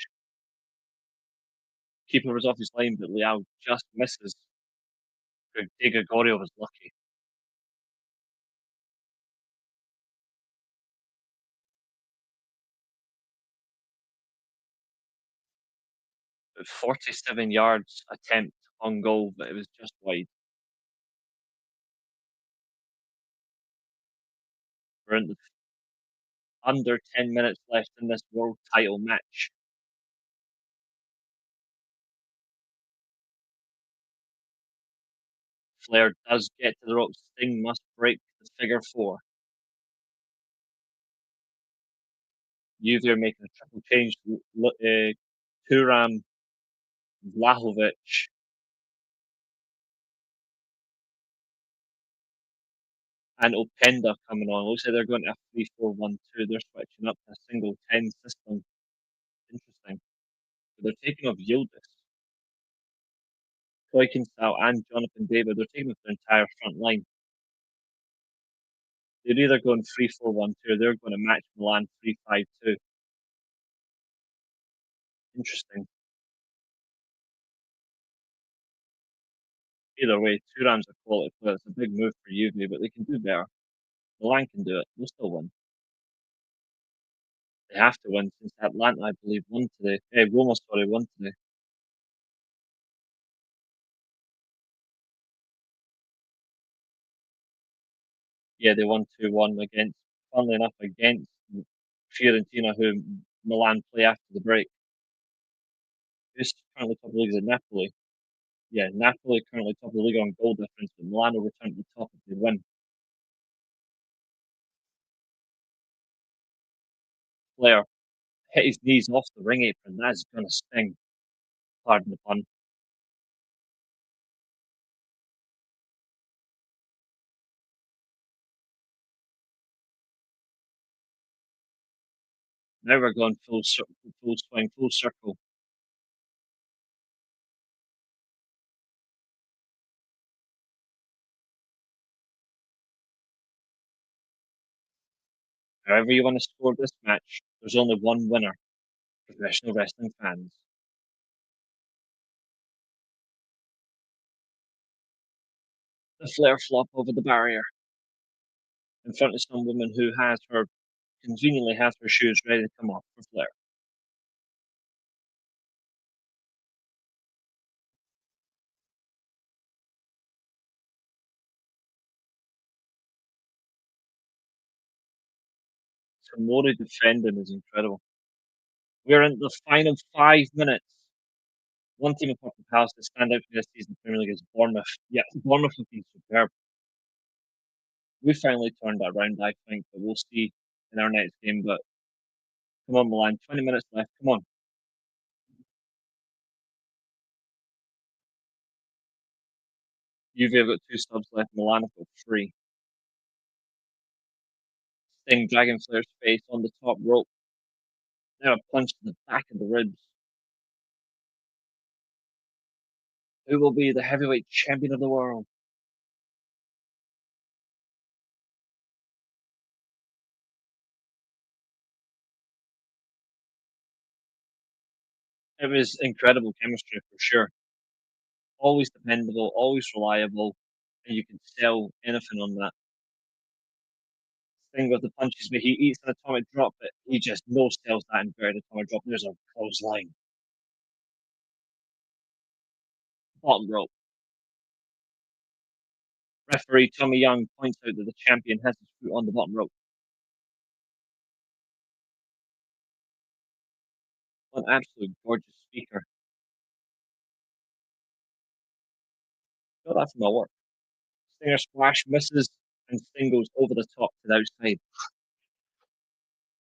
Keeper was off his line, but Liao just misses. De Gregorio was lucky. But 47 yards attempt on goal, but it was just wide. We're in the under 10 minutes left in this world title match. Flair does get to the ropes. Sting must break the figure four. Juve are making a triple change. Turam, Vlahovic, and Openda coming on. Looks like they're going to a 3-4-1-2. They're switching up to a single 10 system. Interesting. But they're taking off Yildiz, Koikenstau, and Jonathan David. They're taking off their entire front line. They're either going 3-4-1-2 or they're going to match Milan 3-5-2. Interesting. Either way, Turam's a quality player. It's a big move for Juve, but they can do better. Milan can do it. They'll still win. They have to win since Atlanta, I believe, won today. Roma, sorry, won today. Yeah, they won 2-1 against, funnily enough, against Fiorentina, who Milan play after the break. Who's currently top of the league is Napoli. Yeah, Napoli currently top of the league on goal difference, but Milan will return to the top if they win. Flair hit his knees off the ring apron. That is going to sting. Pardon the pun. Now we're going full swing, full circle. However you want to score this match, there's only one winner. Professional wrestling fans. The Flair flop over the barrier in front of some woman who has her conveniently has her shoes ready to come off for Flair. Tamori defending is incredible. We're in the final 5 minutes. One team apart from Palace to stand out for this season Premier League is Bournemouth. Yeah, Bournemouth have been superb. We finally turned that around, I think, but we'll see in our next game. But come on, Milan, 20 minutes left. Come on. Juve have got two subs left. Milan have got three. Sting dragging Flair's face on the top rope. Now a punch to the back of the ribs. Who will be the heavyweight champion of the world? It was incredible chemistry for sure. Always dependable, always reliable, and you can sell anything on that. Thing with the punches, but he eats an atomic drop, but he just no sells that inverted atomic drop. There's a clothesline. Bottom rope. Referee Tommy Young points out that the champion has his foot on the bottom rope. An absolute gorgeous speaker. Got that from my work. Stinger splash misses and Sting goes over the top to the outside.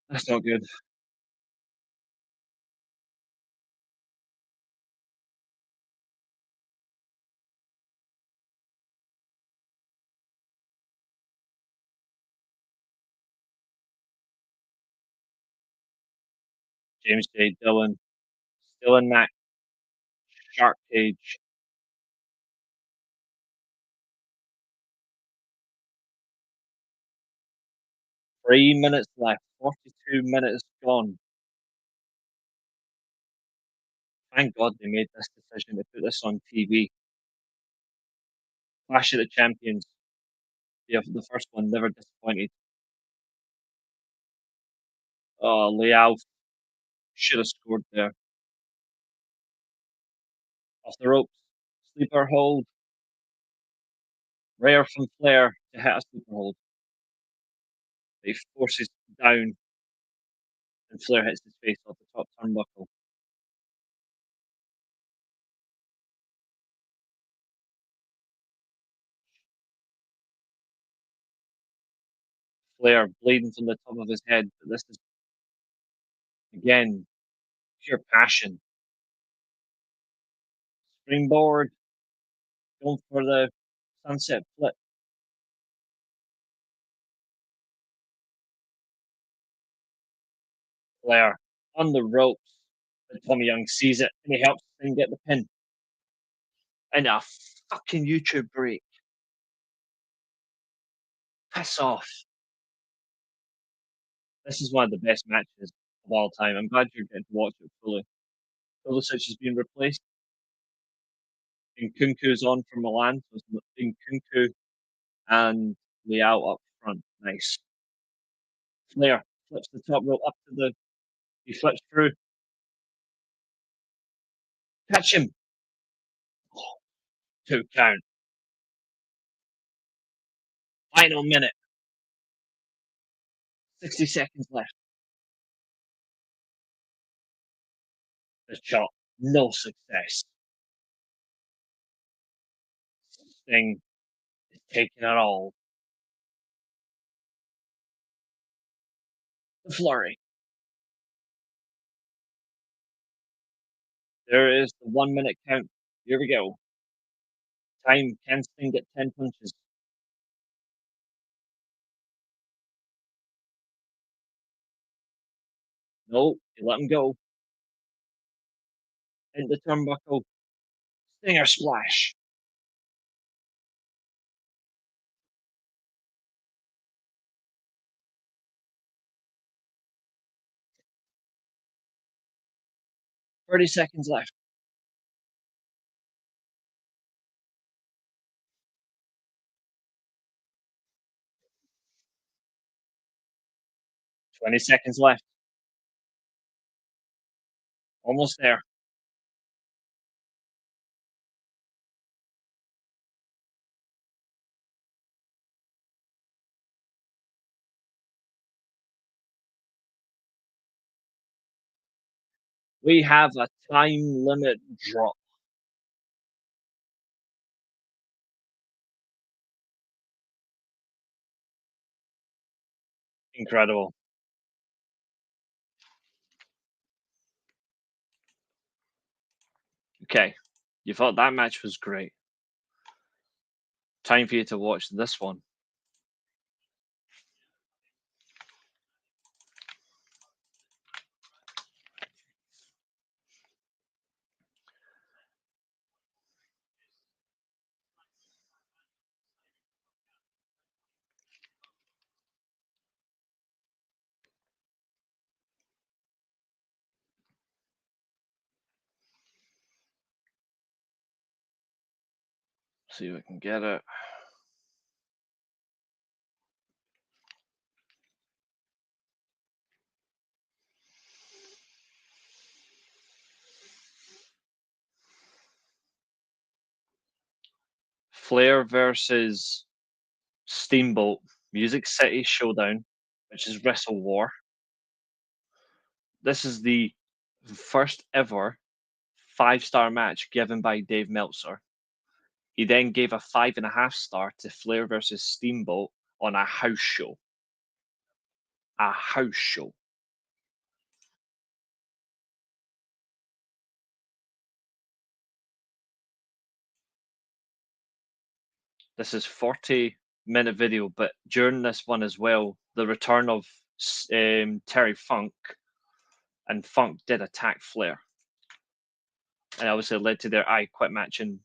That's not good. James J. Dillon still in that shark cage. 3 minutes left. 42 minutes gone. Thank God they made this decision to put this on TV. Clash of the Champions. The first one never disappointed. Oh, Leao should have scored there. Off the ropes. Sleeper hold. Rare from Flair to hit a sleeper hold. He forces down and Flair hits his face off the top turnbuckle. Flair bleeding from the top of his head, but this is again pure passion. Springboard, going for the sunset flip. Flair on the ropes, but Tommy Young sees it and he helps him get the pin. And a fucking YouTube break. Piss off. This is one of the best matches of all time. I'm glad you're getting to watch it fully. Pulisic has been replaced. Nkunku's on for Milan. So it's Nkunku and Leao up front. Nice. Flair flips the top rope up to the. He flips through. Catch him. Oh, 2 count. Final minute. 60 seconds left. The shot. No success. Sting is taking it all. The flurry. There is the 1 minute count. Here we go. Time. Can Sting get 10 punches? No, you let him go. In the turnbuckle. Stinger splash. 30 seconds left. 20 seconds left. Almost there. We have a time limit drop. Incredible. Okay. You thought that match was great. Time for you to watch this one. See if we can get it. Flair versus Steamboat, Music City Showdown, which is Wrestle War. This is the first ever 5-star match given by Dave Meltzer. He then gave a 5.5 star to Flair versus Steamboat on a house show. A house show. This is 40-minute video, but during this one as well, the return of Terry Funk, and Funk did attack Flair, and obviously led to their I Quit match and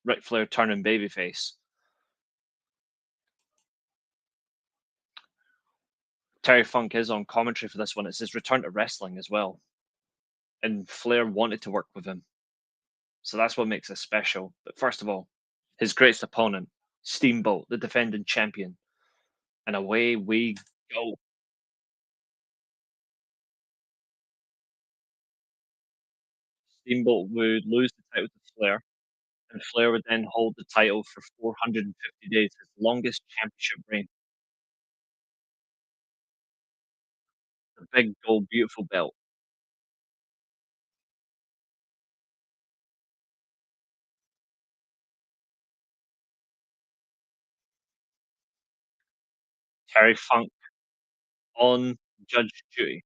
Ric Flair turning babyface. Terry Funk is on commentary for this one. It's his return to wrestling as well, and Flair wanted to work with him, so that's what makes it special. But first of all, his greatest opponent, Steamboat, the defending champion, and away we go. Steamboat would lose the title to Flair, and Flair would then hold the title for 450 days, his longest championship reign. The big gold beautiful belt. Terry Funk on Judge Judy.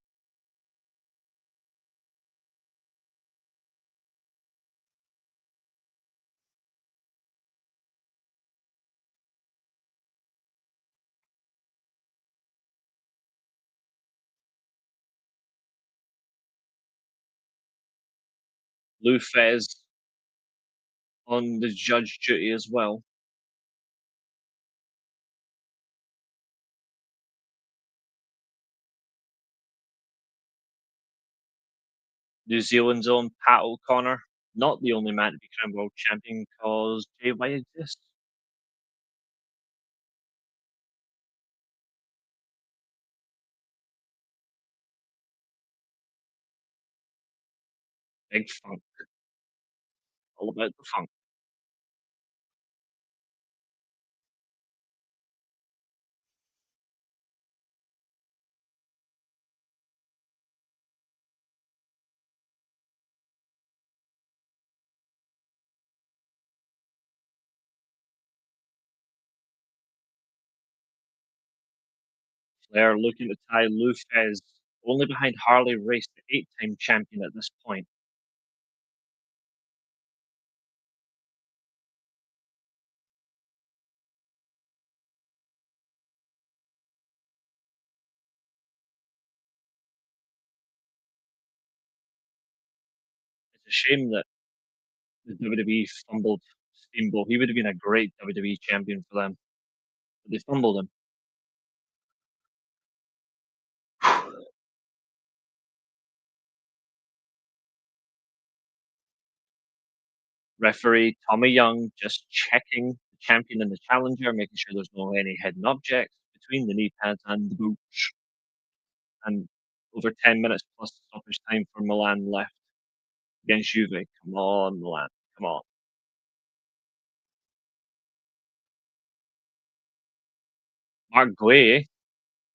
Lou Fez on the Judge Judy as well. New Zealand's own Pat O'Connor, not the only man to be crowned world champion because Jay White exists. Big Funk, all about the funk. Flair looking to tie Lou Fez only behind Harley Race, the 8-time champion at this point. It's a shame that the WWE fumbled Steamboat. He would have been a great WWE champion for them, but they fumbled him. Referee Tommy Young just checking the champion and the challenger, making sure there's no any hidden objects between the knee pads and the boots, and over 10 minutes plus stoppage time for Milan left against Juve. Come on, Milan. Come on. Mark Guay,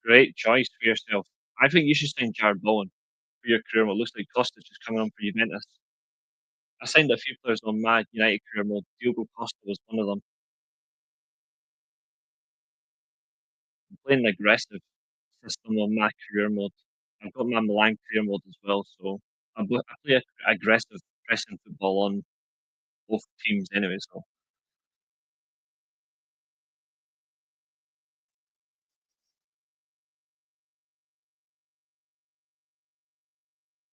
great choice for yourself. I think you should sign Jared Bowen for your career mode. Looks like Kostic is coming on for Juventus. I signed a few players on my United career mode. Diogo Costa was one of them. I'm playing an aggressive system on my career mode. I've got my Milan career mode as well, so I play aggressive pressing football on both teams anyway. So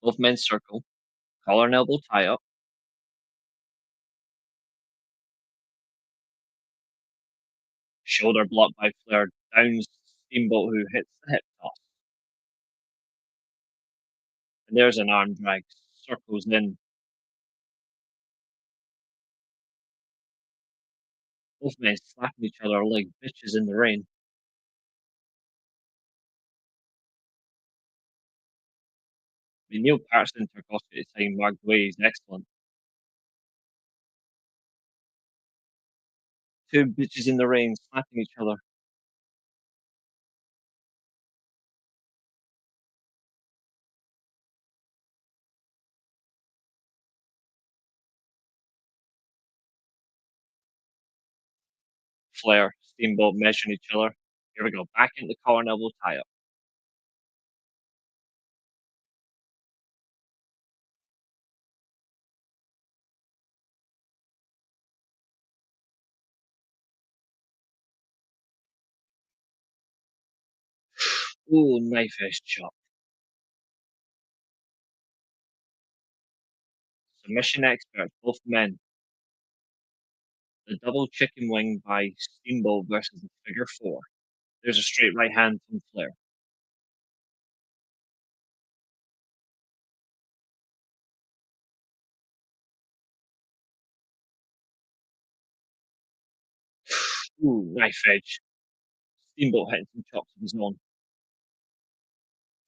both men's circle, collar and elbow tie up, shoulder block by Flair, downs Steamboat who hits the hip toss. And there's an arm drag, circles in. Both men slapping each other like bitches in the rain. I mean, Neil Patterson took off at the time, Mark Way is excellent. Two bitches in the rain slapping each other. Flair, Steamboat measuring each other. Here we go, back into collar and elbow tie up. Ooh, knife edge chop. Submission experts, both men. The double chicken wing by Steamboat versus the figure four. There's a straight right hand from Flair. Ooh, knife edge. Steamboat hitting some chops of his own.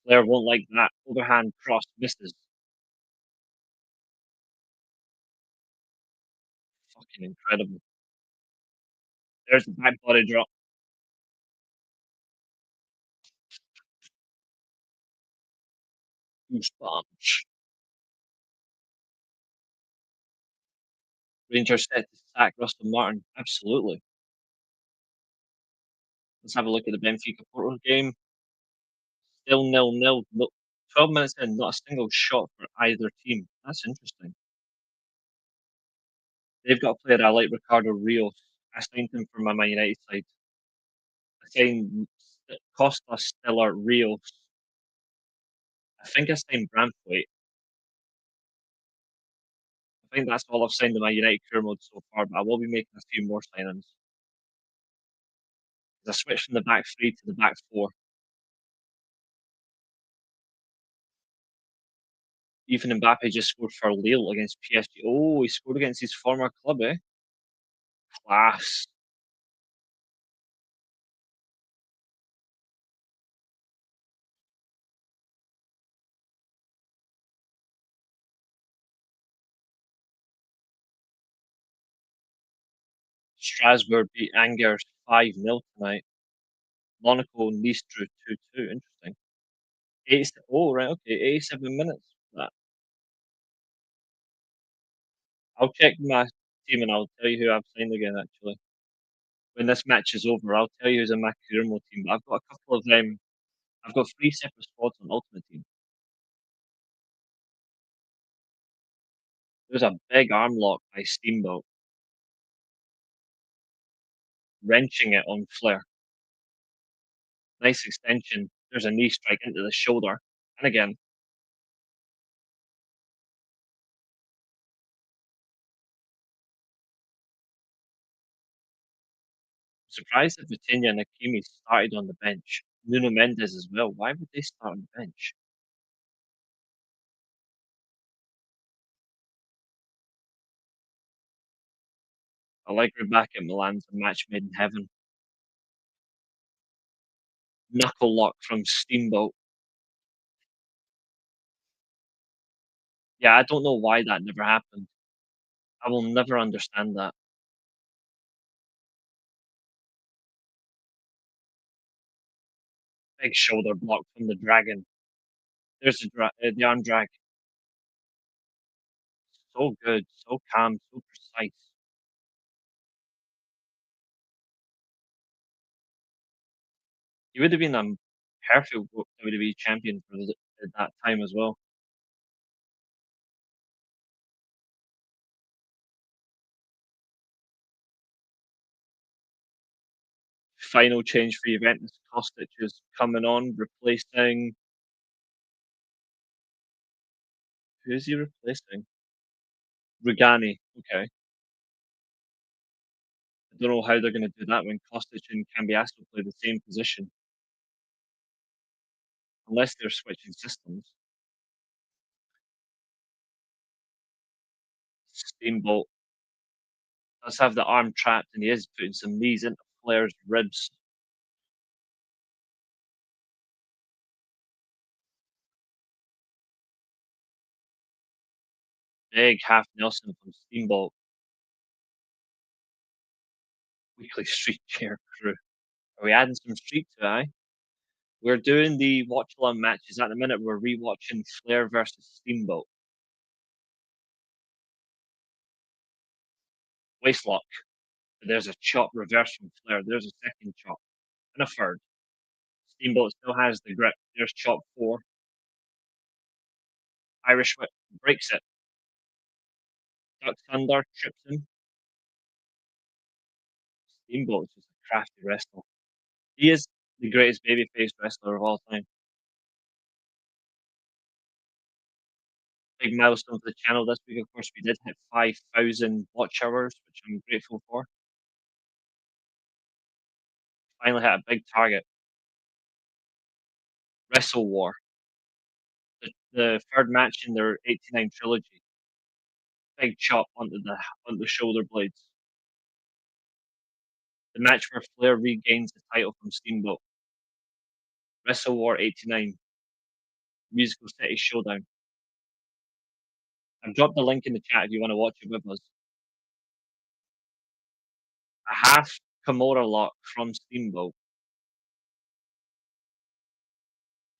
Flair won't like that. Overhand cross misses. Fucking incredible. There's the back body drop. Goosebumps. Rangers set to sack Russell Martin. Absolutely. Let's have a look at the Benfica Porto game. Still nil-nil. 12 minutes in, not a single shot for either team. That's interesting. They've got a player I like, Ricardo Rios. I signed him for my Man United side. I signed Costa, Stiller, Rios. I think I signed Branthwaite. I think that's all I've signed in my United career mode so far, but I will be making a few more signings. I switched from the back three to the back four. Even Mbappe just scored for Lille against PSG. Oh, he scored against his former club, eh? Class. Strasbourg beat Angers 5-0 tonight. Monaco and Nice drew 2-2. Interesting. Oh, right, okay. 87 minutes for that. I'll check my team and I'll tell you who I've signed again, actually. When this match is over, I'll tell you who's in my Kurimo team. But I've got a couple of them. I've got three separate squads on Ultimate Team. There's a big arm lock by Steamboat, wrenching it on Flair. Nice extension. There's a knee strike into the shoulder. And again, surprised that Vitinha and Hakimi started on the bench. Nuno Mendes as well. Why would they start on the bench? I like we're back at Milan's a match made in heaven. Knuckle lock from Steamboat. Yeah, I don't know why that never happened. I will never understand that. Big shoulder block from the Dragon. There's the arm drag. So good, so calm, so precise. He would have been a perfect WWE champion for at that time as well. Final change for the event is Kostic is coming on, replacing. Who is he replacing? Rugani. Okay. I don't know how they're going to do that when Kostic and Cambiasso play the same position, unless they're switching systems. Steamboat does have the arm trapped, and he is putting some knees into Flair's ribs. Big half Nelson from Steamboat. Weekly street chair crew. Are we adding some street to it, eh? We're doing the watch along matches at the minute. We're rewatching Flair versus Steamboat. Waist lock. There's a chop reverse from Flair. There's a second chop and a third. Steamboat still has the grip. There's chop four. Irish whip breaks it. Ducks under, trips him. Steamboat is just a crafty wrestler. He is the greatest babyface wrestler of all time. Big milestone for the channel this week. Of course, we did hit 5,000 watch hours, which I'm grateful for. Finally hit a big target. Wrestle War, the third match in their '89 trilogy. Big chop onto the shoulder blades. The match where Flair regains the title from Steamboat. Wrestle War '89. Musical City Showdown. I've dropped the link in the chat if you want to watch it with us. A half Kimura lock from Steamboat.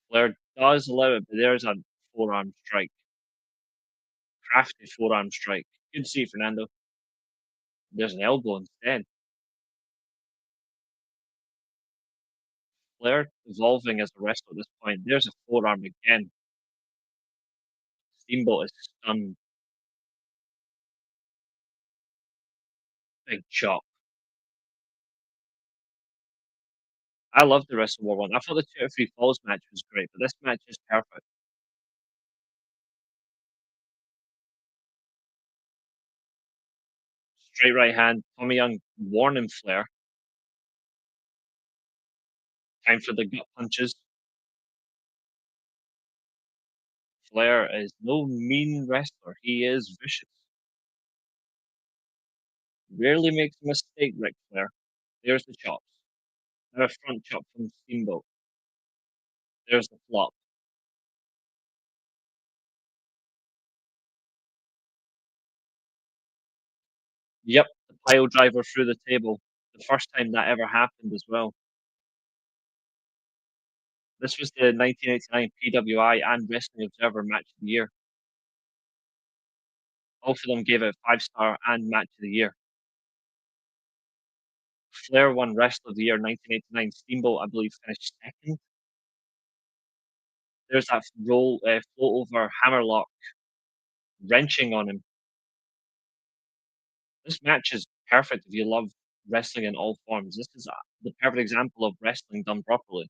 Flair does allow it, but there's a forearm strike. Crafty forearm strike. Good to see, Fernando. There's an elbow instead. Flair evolving as a wrestler at this point. There's a forearm again. Steamboat is stunned. Big chop. I love the Wrestle War one. I thought the 2 or 3 Falls match was great, but this match is perfect. Straight right hand. Tommy Young warning Flair. Time for the gut punches. Flair is no mean wrestler. He is vicious. Rarely makes a mistake, Ric Flair. There's the chops. Now a front chop from Steamboat. There's the flop. Yep, the pile driver through the table. The first time that ever happened as well. This was the 1989 PWI and Wrestling Observer Match of the Year. Both of them gave it 5-star and Match of the Year. Flair won Wrestler of the Year 1989. Steamboat, I believe, finished second. There's that float over hammerlock, wrenching on him. This match is perfect if you love wrestling in all forms. This is the perfect example of wrestling done properly.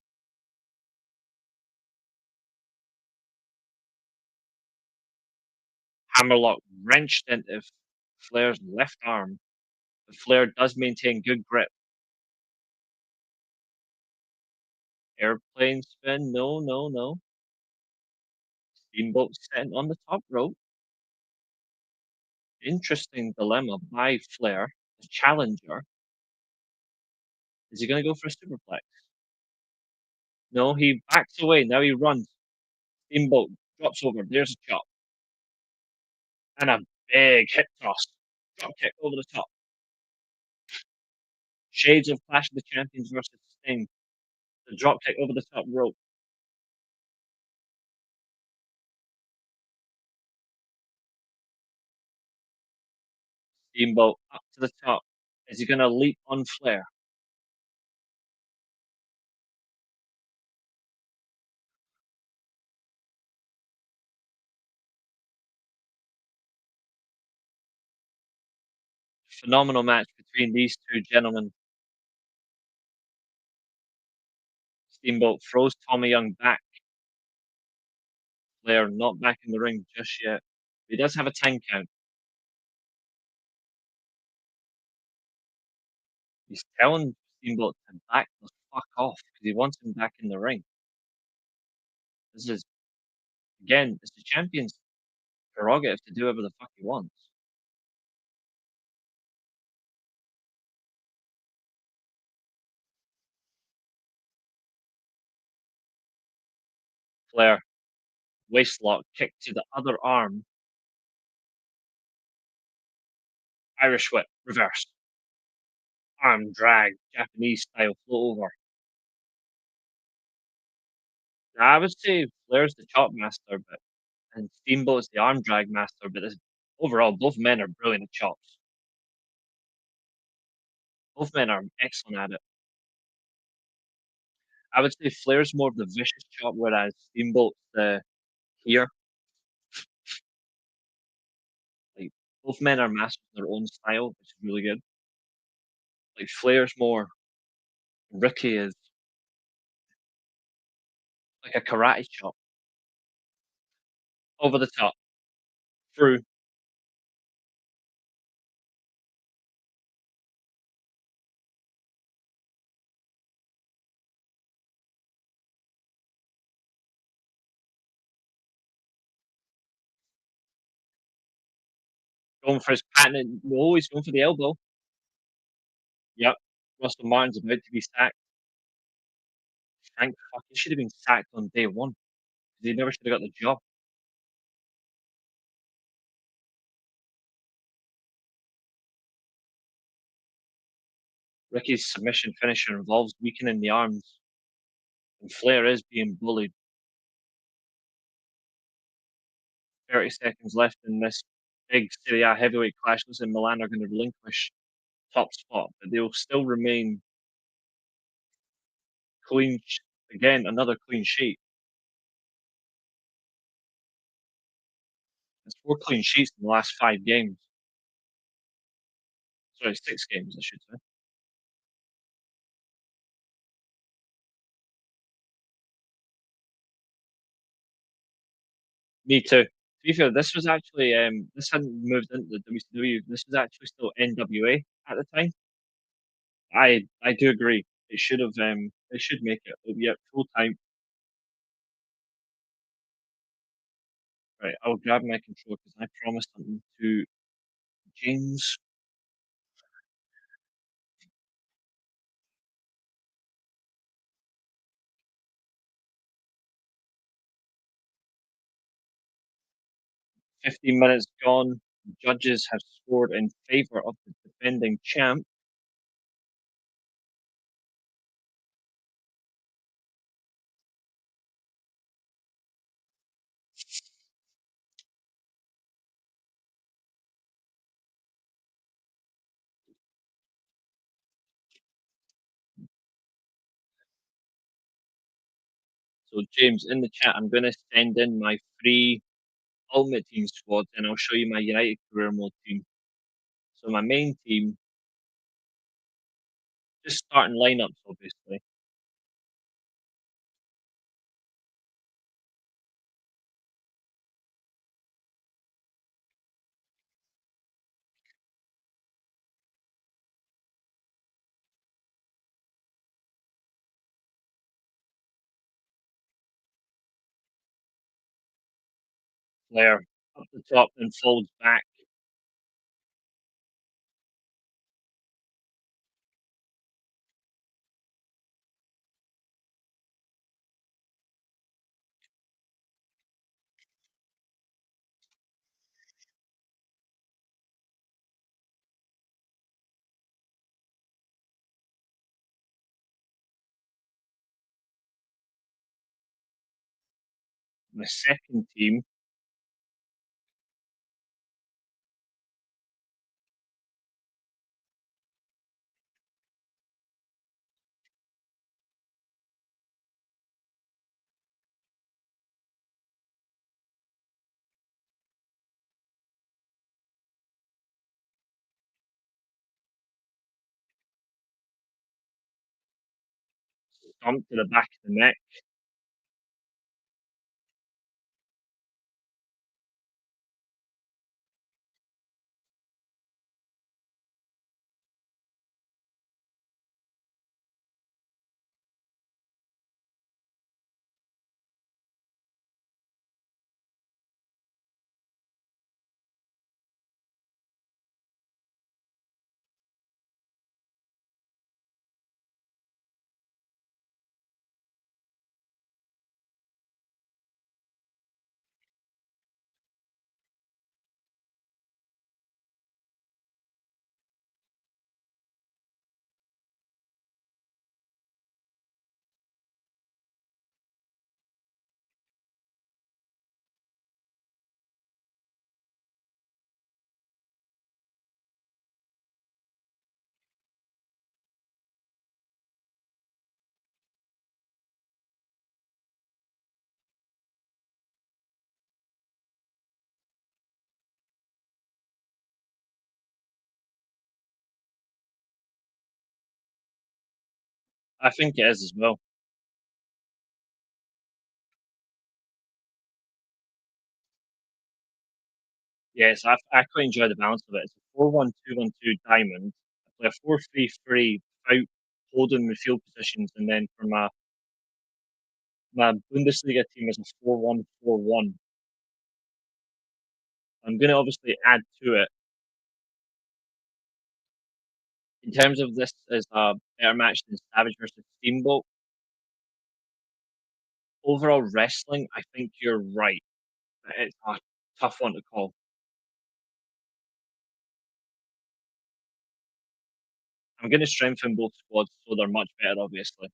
Hammerlock wrenched into Flair's left arm, but Flair does maintain good grip. Airplane spin, no, no, no. Steamboat sitting on the top rope. Interesting dilemma by Flair, the challenger. Is he going to go for a superplex? No, he backs away. Now he runs. Steamboat drops over. There's a chop. And a big hip toss. Drop kick over the top. Shades of Clash of the Champions versus Sting. The drop kick over the top rope. Steamboat up to the top. Is he going to leap on Flair? Phenomenal match between these two gentlemen. Steamboat throws Tommy Young back. Flair not back in the ring just yet. He does have a 10 count. He's telling Steamboat to back the fuck off because he wants him back in the ring. This is, again, it's the champion's prerogative to do whatever the fuck he wants. Flair, waist lock, kick to the other arm. Irish whip, reverse. Arm drag, Japanese style, float over. I would say Flair's the chop master, but and Steamboat's the arm drag master, but overall, both men are brilliant at chops. Both men are excellent at it. I would say Flair's more of the vicious chop, whereas Steamboat's the here. Like both men are masters in their own style, which is really good. Like Flair's more Ricky is like a karate chop over the top, through, going for his patented. Always going for the elbow. Yep. Russell Martin's about to be sacked. Thank fuck. He should have been sacked on day one because he never should have got the job. Ricky's submission finisher involves weakening the arms, and Flair is being bullied. 30 seconds left in this big Serie A heavyweight clash. Listen, Milan are going to relinquish top spot, but they'll still remain clean. Again, another clean sheet. It's 4 clean sheets in the last 5 games. Sorry, 6 games, I should say. Me too. To be fair, this was actually this hadn't moved into the WCW. This was actually still NWA at the time. I do agree. It should have they should make it. Yeah, full time. Right, I'll grab my control because I promised something to James. 15 minutes gone. Judges have scored in favor of the defending champ. So James, in the chat, I'm going to send in my free Ultimate Team squad, and I'll show you my United Career Mode team. So my main team, just starting lineups, obviously. Flair up the top and folds back. My second team, stomp to the back of the neck. I think it is as well. Yes, I quite enjoy the balance of it. It's a 4-1-2-1-2 diamond. I play a 4-3-3 without holding midfield positions, and then for my Bundesliga team is a 4-1-4-1. I'm going to obviously add to it. In terms of this as a better match than Savage versus Steamboat, overall wrestling, I think you're right. It's a tough one to call. I'm going to strengthen both squads so they're much better, obviously.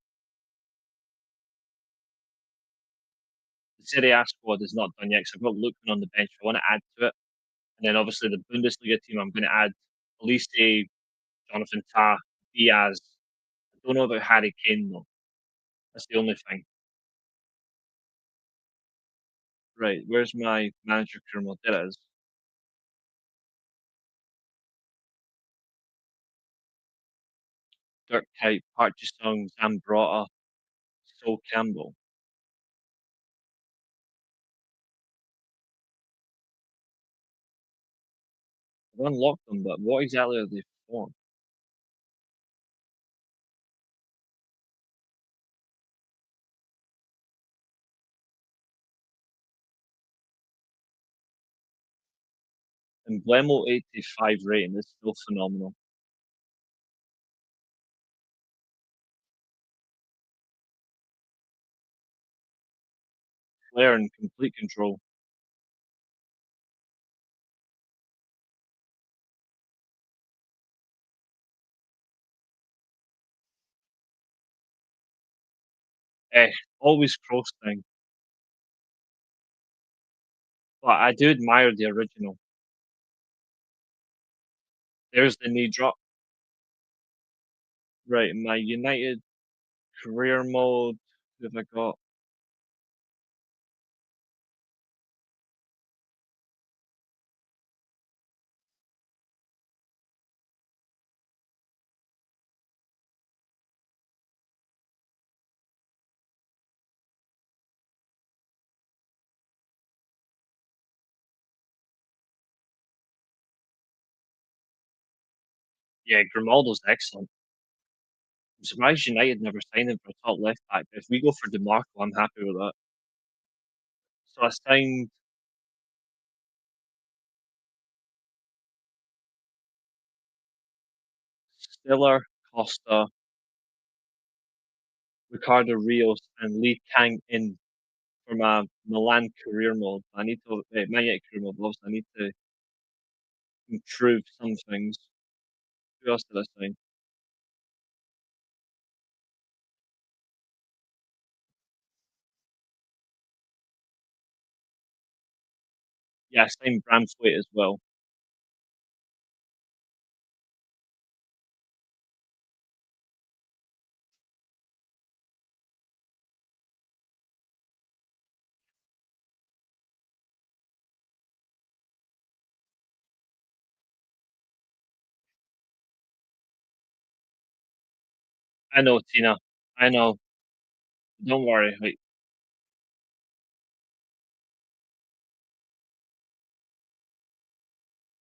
The Serie A squad is not done yet because I've got Lukman on the bench. I want to add to it. And then obviously the Bundesliga team, I'm going to add Elise, Jonathan Tah, Diaz. I don't know about Harry Kane, though. That's the only thing. Right, where's my manager career mode? There it is. Dirk Kuyt, Park Ji-sung, Zambrotta, Sol Campbell. I've unlocked them, but what exactly are they for? Emblemo 85 rating is still phenomenal. Player in complete control. Eh, always cross thing. But I do admire the original. There's the knee drop. Right, my United career mode. Who have I got? Yeah, Grimaldo's excellent. I'm surprised United never signed him for a top left back. But if we go for DeMarco, I'm happy with that. So I signed Stiller, Costa, Ricardo Rios, and Lee Kang in for my Milan career mode. I need to Man United career mode. Obviously, I need to improve some things. Who else did I sign? Yeah, same Bramthwaite as well. I know, Tina. I know. Don't worry. Like,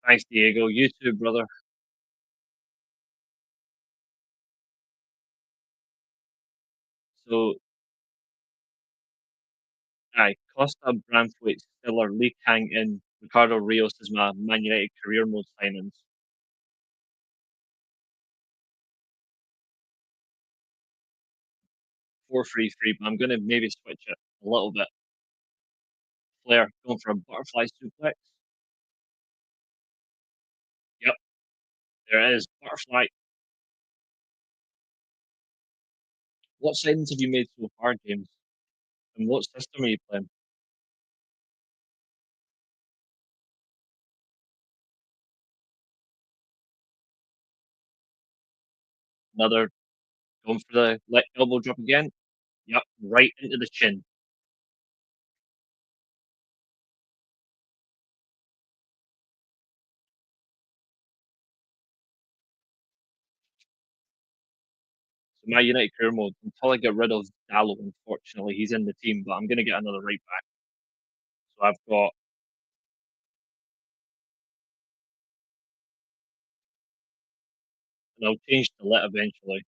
thanks, Diego. You too, brother. So, aye, Costa, Bramthwaite, Stiller, Lee Kang in, Ricardo Rios is my Man United career mode signings. 4-3-3, but I'm going to maybe switch it a little bit. Flair going for a butterfly suplex. Yep, there it is. Butterfly. What signings have you made so far, James? And what system are you playing? Another going for the elbow drop again. Yep, right into the chin. So my United career mode, until I get rid of Dallo, unfortunately, he's in the team, but I'm going to get another right back. So I've got, and I'll change to Lit eventually.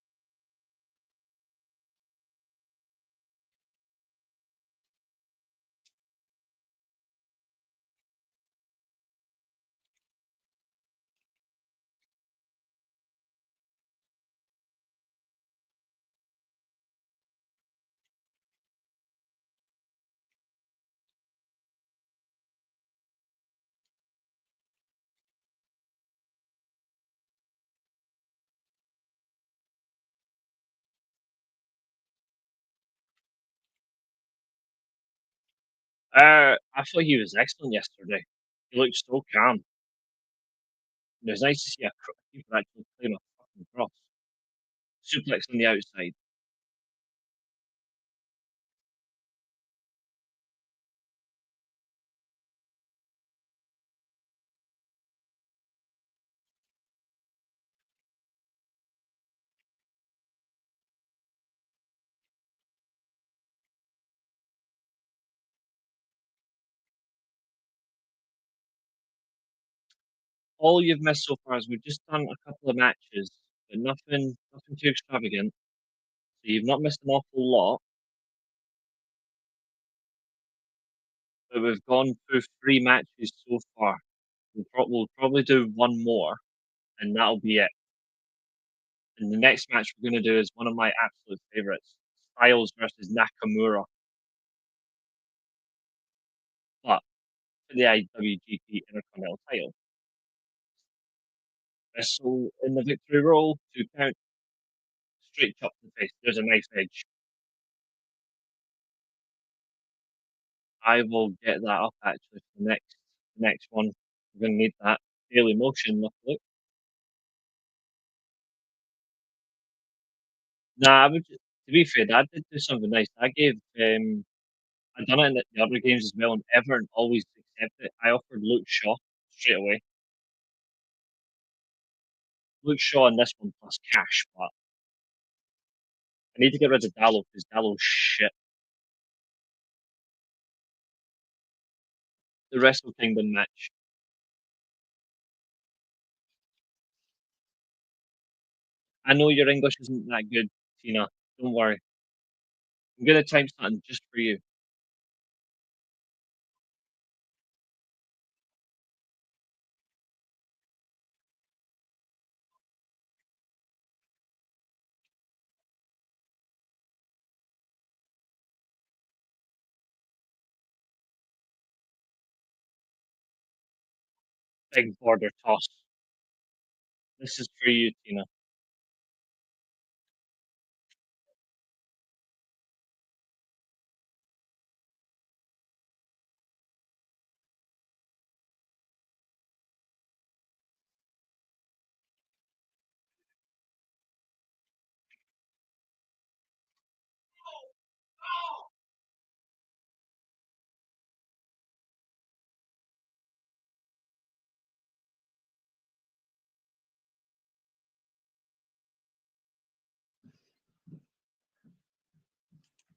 I thought he was excellent yesterday. He looked so calm. It was nice to see a keeper actually playing a fucking cross. Suplex on the outside. All you've missed so far is we've just done a couple of matches, but nothing too extravagant. So you've not missed an awful lot, but we've gone through 3 matches so far. We'll probably do one more, and that'll be it. And the next match we're going to do is one of my absolute favorites: Styles versus Nakamura. But for the IWGP Intercontinental title, wrestle in the victory roll, 2 count, straight chop to the face. There's a nice edge. I will get that up actually for the next one. We're going to need that daily motion. Luckily, nah. To be fair, I did do something nice. I gave I done it in the other games as well, and Everton always accept it. I offered Luke Shaw straight away. Luke Shaw in this one plus cash, but I need to get rid of Dallo because Dallo's shit. The Wrestle Kingdom match. I know your English isn't that good, Tina. Don't worry. I'm gonna type something just for you. Big border toss. This is for you, Tina.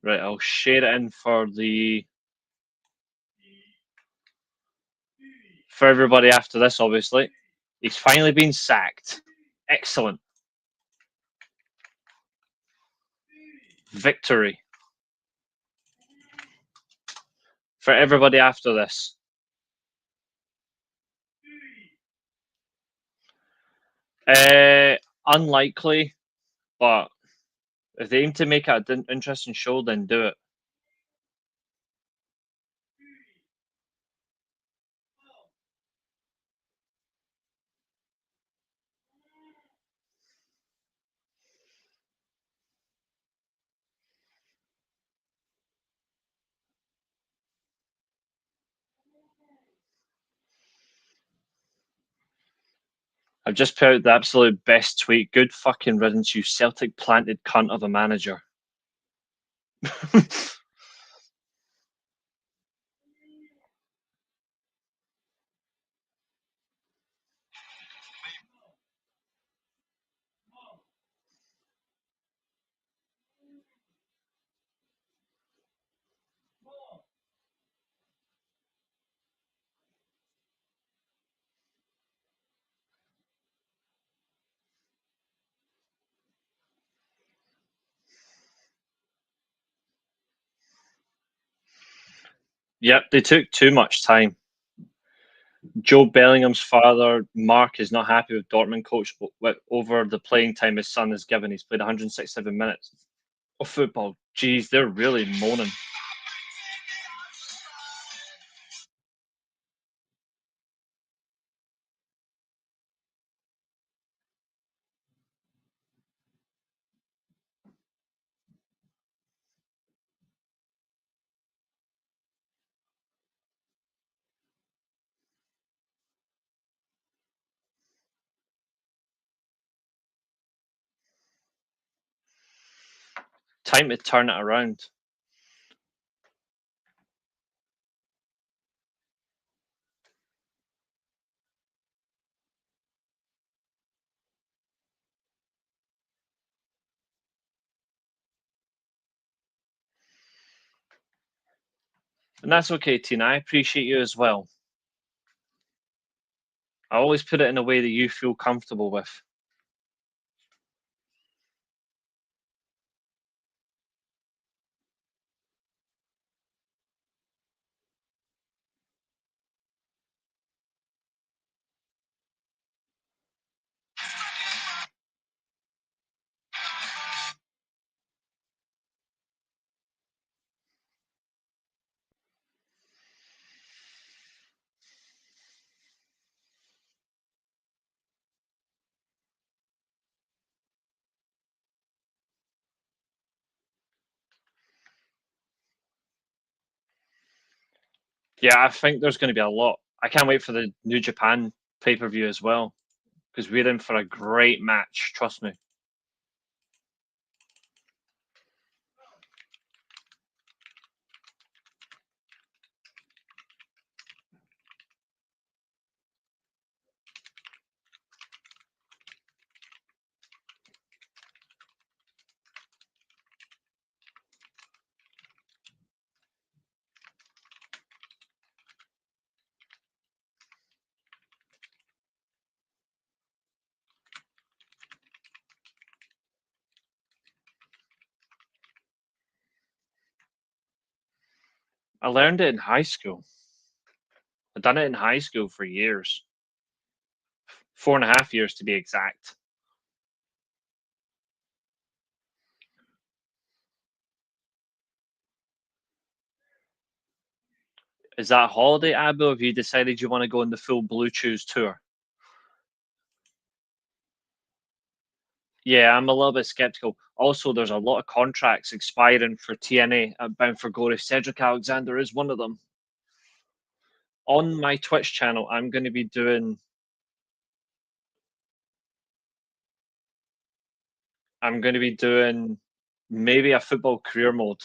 Right, I'll share it in for everybody after this, obviously. He's finally been sacked. Excellent. Victory. For everybody after this. Unlikely, but if they aim to make it an interesting show, then do it. I've just put out the absolute best tweet. Good fucking riddance, you Celtic planted cunt of a manager. Yep, they took too much time. Joe Bellingham's father, Mark, is not happy with Dortmund coach over the playing time his son has given. He's played 167 minutes of football. Jeez, they're really moaning. Time to turn it around. And that's okay, Tina. I appreciate you as well. I always put it in a way that you feel comfortable with. Yeah, I think there's going to be a lot. I can't wait for the New Japan pay-per-view as well, because we're in for a great match. Trust me. I learned it in high school. I've done it in high school for years. 4.5 years to be exact. Is that a holiday, Abu? Have you decided you want to go on the full Blue Chews tour? Yeah, I'm a little bit skeptical. Also, there's a lot of contracts expiring for TNA at Bound for Glory. Cedric Alexander is one of them. On my Twitch channel, I'm going to be doing maybe a football career mode.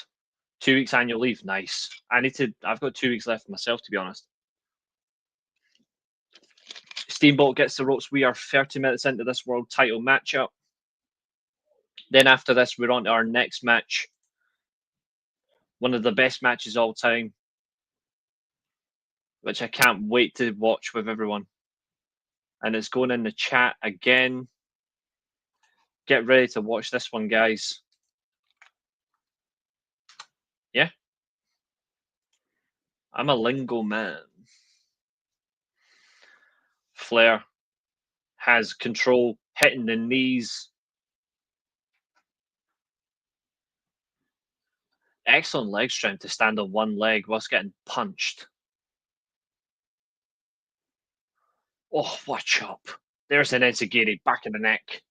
2 weeks annual leave. Nice. I've got 2 weeks left myself, to be honest. Steamboat gets the ropes. We are 30 minutes into this world title matchup. Then after this, we're on to our next match. One of the best matches all time, which I can't wait to watch with everyone. And it's going in the chat again. Get ready to watch this one, guys. Yeah. I'm a lingo man. Flair has control, hitting the knees. Excellent leg strength to stand on one leg whilst getting punched. Oh, what a chop. There's an Enzigiri back in the neck.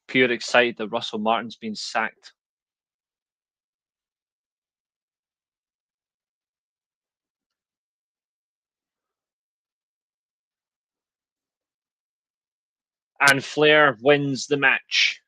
Pure excited that Russell Martin's been sacked. And Flair wins the match.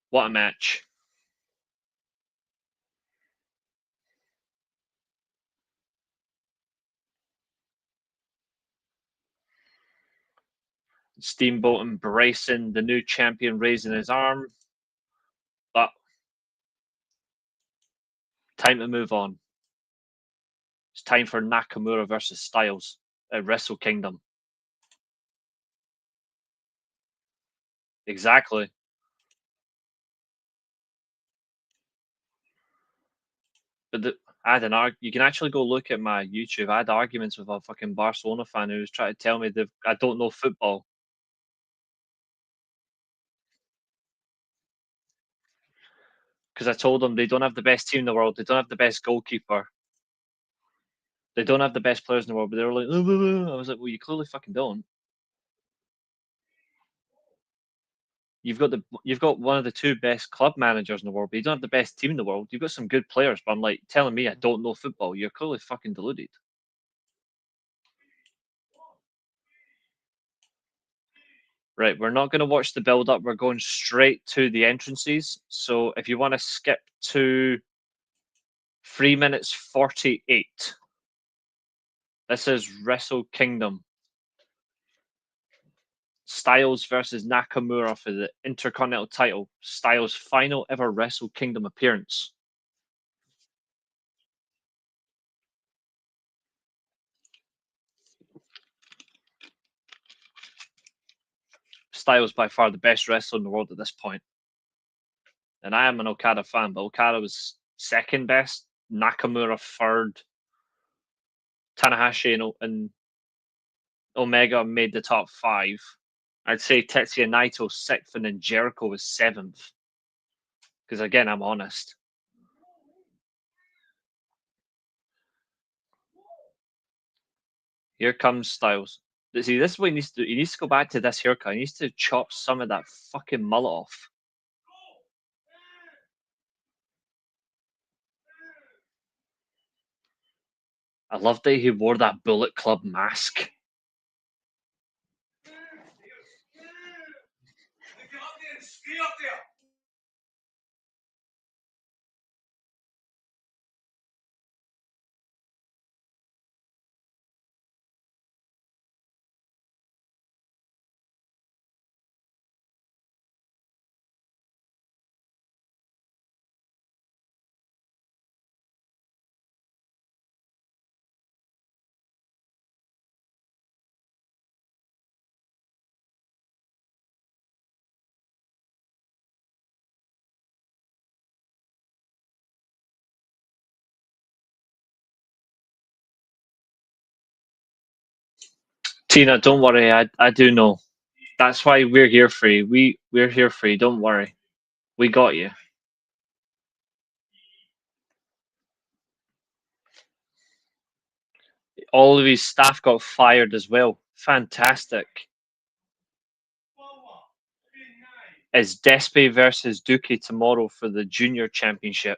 What a match. Steamboat embracing the new champion, raising his arm. But time to move on. It's time for Nakamura versus Styles at Wrestle Kingdom. Exactly. But I had you can actually go look at my YouTube. I had arguments with a fucking Barcelona fan who was trying to tell me that I don't know football. Because I told them they don't have the best team in the world. They don't have the best goalkeeper. They don't have the best players in the world. But they were like, I was like, well, you clearly fucking don't. You've got one of the two best club managers in the world, but you don't have the best team in the world. You've got some good players, but I'm like, telling me I don't know football. You're clearly fucking deluded. Right, we're not going to watch the build up. We're going straight to the entrances. So if you want to skip to 3 minutes 48, this is Wrestle Kingdom. Styles versus Nakamura for the Intercontinental title. Styles' final ever Wrestle Kingdom appearance. Styles by far the best wrestler in the world at this point. And I am an Okada fan, but Okada was second best, Nakamura third, Tanahashi and Omega made the top 5. I'd say Tetsuya Naito sixth, and then Jericho was 7th. Because again, I'm honest. Here comes Styles. See, this is what he needs to do. He needs to go back to this haircut. He needs to chop some of that fucking mullet off. I love that he wore that Bullet Club mask. Tina, don't worry. I do know. That's why we're here for you. We're here for you. Don't worry. We got you. All of his staff got fired as well. Fantastic. Is Despe versus Duque tomorrow for the Junior Championship.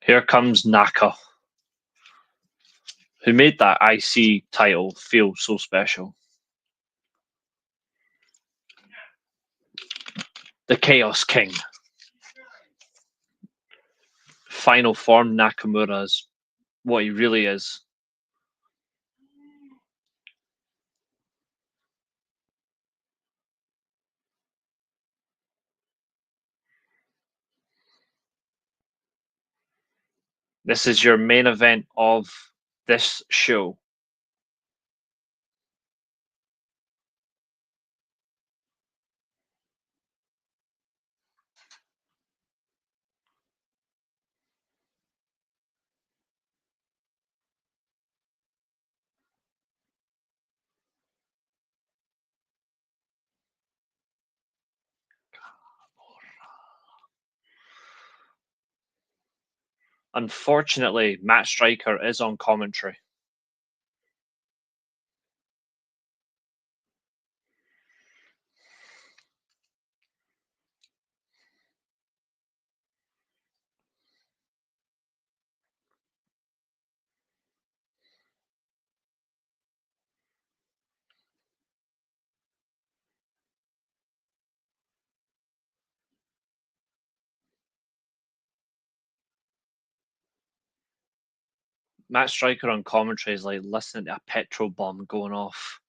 Here comes Naka, who made that IC title feel so special. The Chaos King. Final form Nakamura is what he really is. This is your main event of this show. Unfortunately, Matt Striker is on commentary. Matt Striker on commentary is like listening to a petrol bomb going off.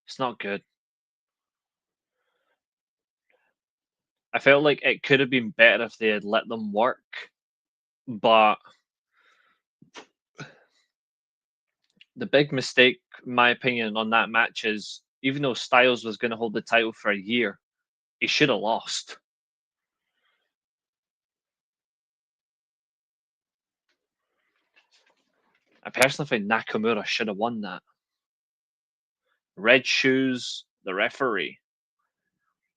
It's not good. I felt like it could have been better if they had let them work, but the big mistake, in my opinion, on that match is even though Styles was going to hold the title for a year, he should have lost. I personally think Nakamura should have won that. Red shoes, the referee.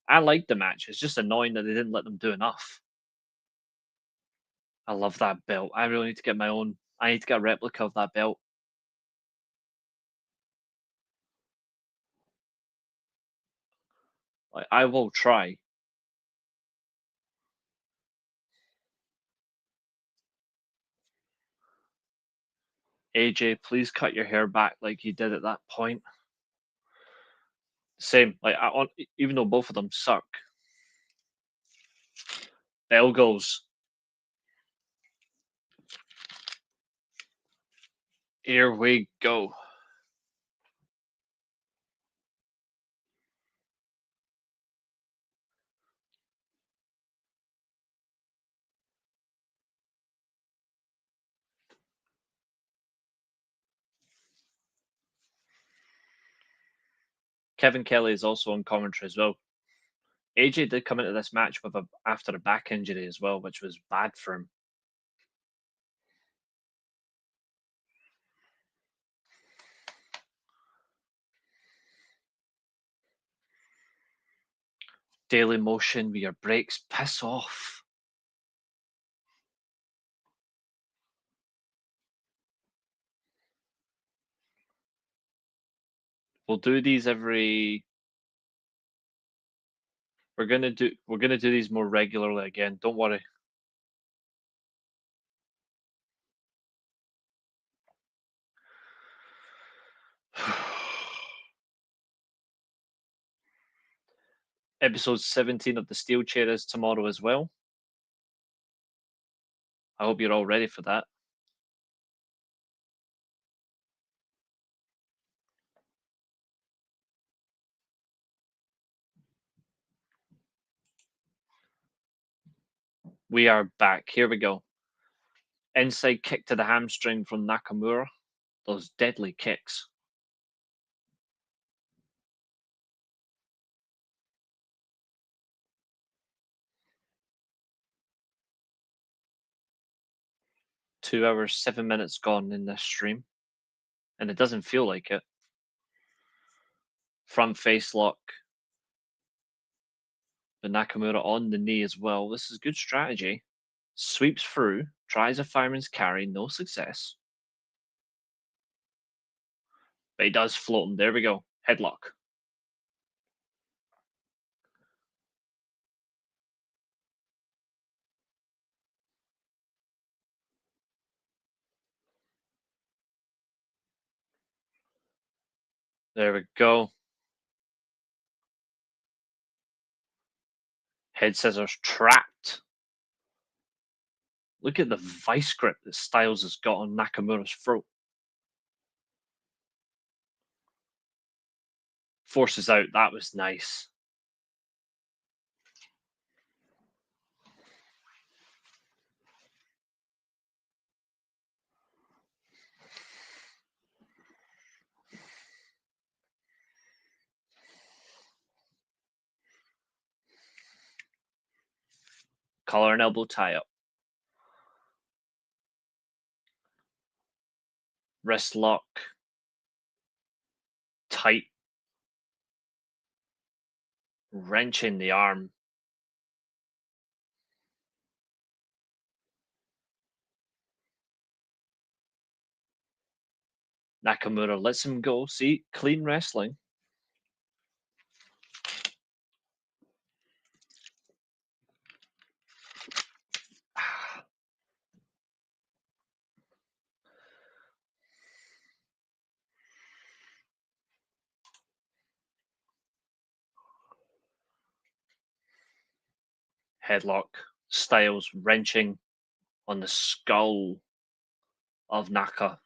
I liked the match. It's just annoying that they didn't let them do enough. I love that belt. I really need to get my own. I need to get a replica of that belt. Like, I will try. AJ, please cut your hair back like you did at that point. Same. Like even though both of them suck. Bell goes. Here we go. Kevin Kelly is also on commentary as well. AJ did come into this match with after a back injury as well, which was bad for him. Daily Motion with your brakes, piss off. We'll do these every. We're gonna do these more regularly again. Don't worry. Episode 17 of the Steelchair is tomorrow as well. I hope you're all ready for that. We are back. Here we go. Inside kick to the hamstring from Nakamura. Those deadly kicks. Two hours, 7 minutes gone in this stream. And it doesn't feel like it. Front face lock. The Nakamura on the knee as well. This is good strategy. Sweeps through. Tries a fireman's carry. No success. But he does float him. There we go. Headlock. There we go. Head scissors trapped. Look at the vice grip that Styles has got on Nakamura's throat. Forces out. That was nice. Collar and elbow tie up. Wrist lock. Tight. Wrenching the arm. Nakamura lets him go. See? Clean wrestling. Headlock. Styles wrenching on the skull of Naka.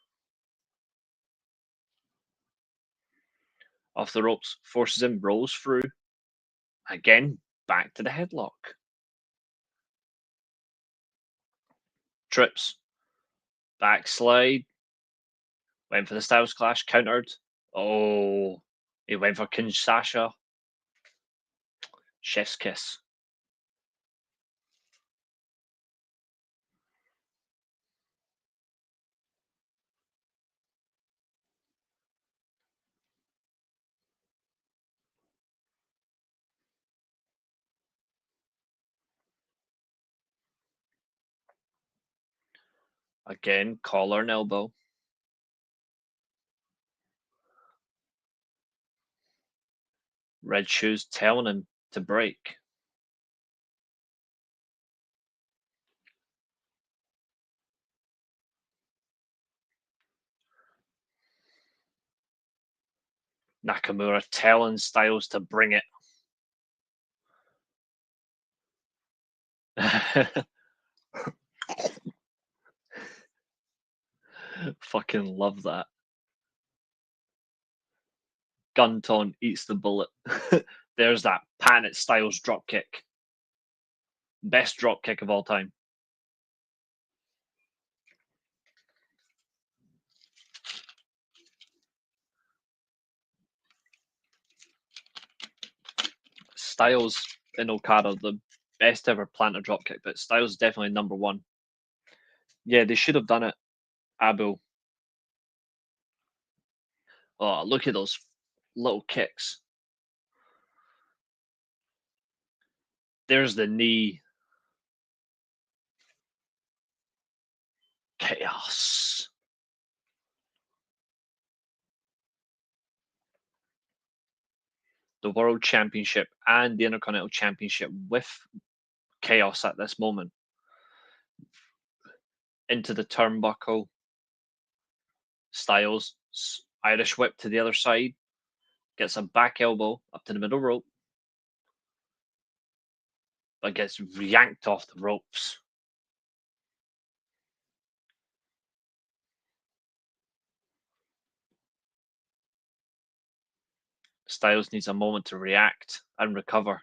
Off the ropes. Forces him. Rolls through. Again. Back to the headlock. Trips. Backslide. Went for the Styles Clash. Countered. Oh. He went for Kinshasa. Chef's kiss. Again, collar and elbow. Red Shoes telling him to break. Nakamura telling Styles to bring it. Fucking love that. Gunton eats the bullet. There's that Planet Styles dropkick. Best dropkick of all time. Styles and Okada, the best ever plantar dropkick, but Styles is definitely number one. Yeah, they should have done it. Abu. Oh, look at those little kicks. There's the knee. Chaos. The World Championship and the Intercontinental Championship with Chaos at this moment. Into the turnbuckle. Styles, Irish whip to the other side. Gets a back elbow up to the middle rope. But gets yanked off the ropes. Styles needs a moment to react and recover.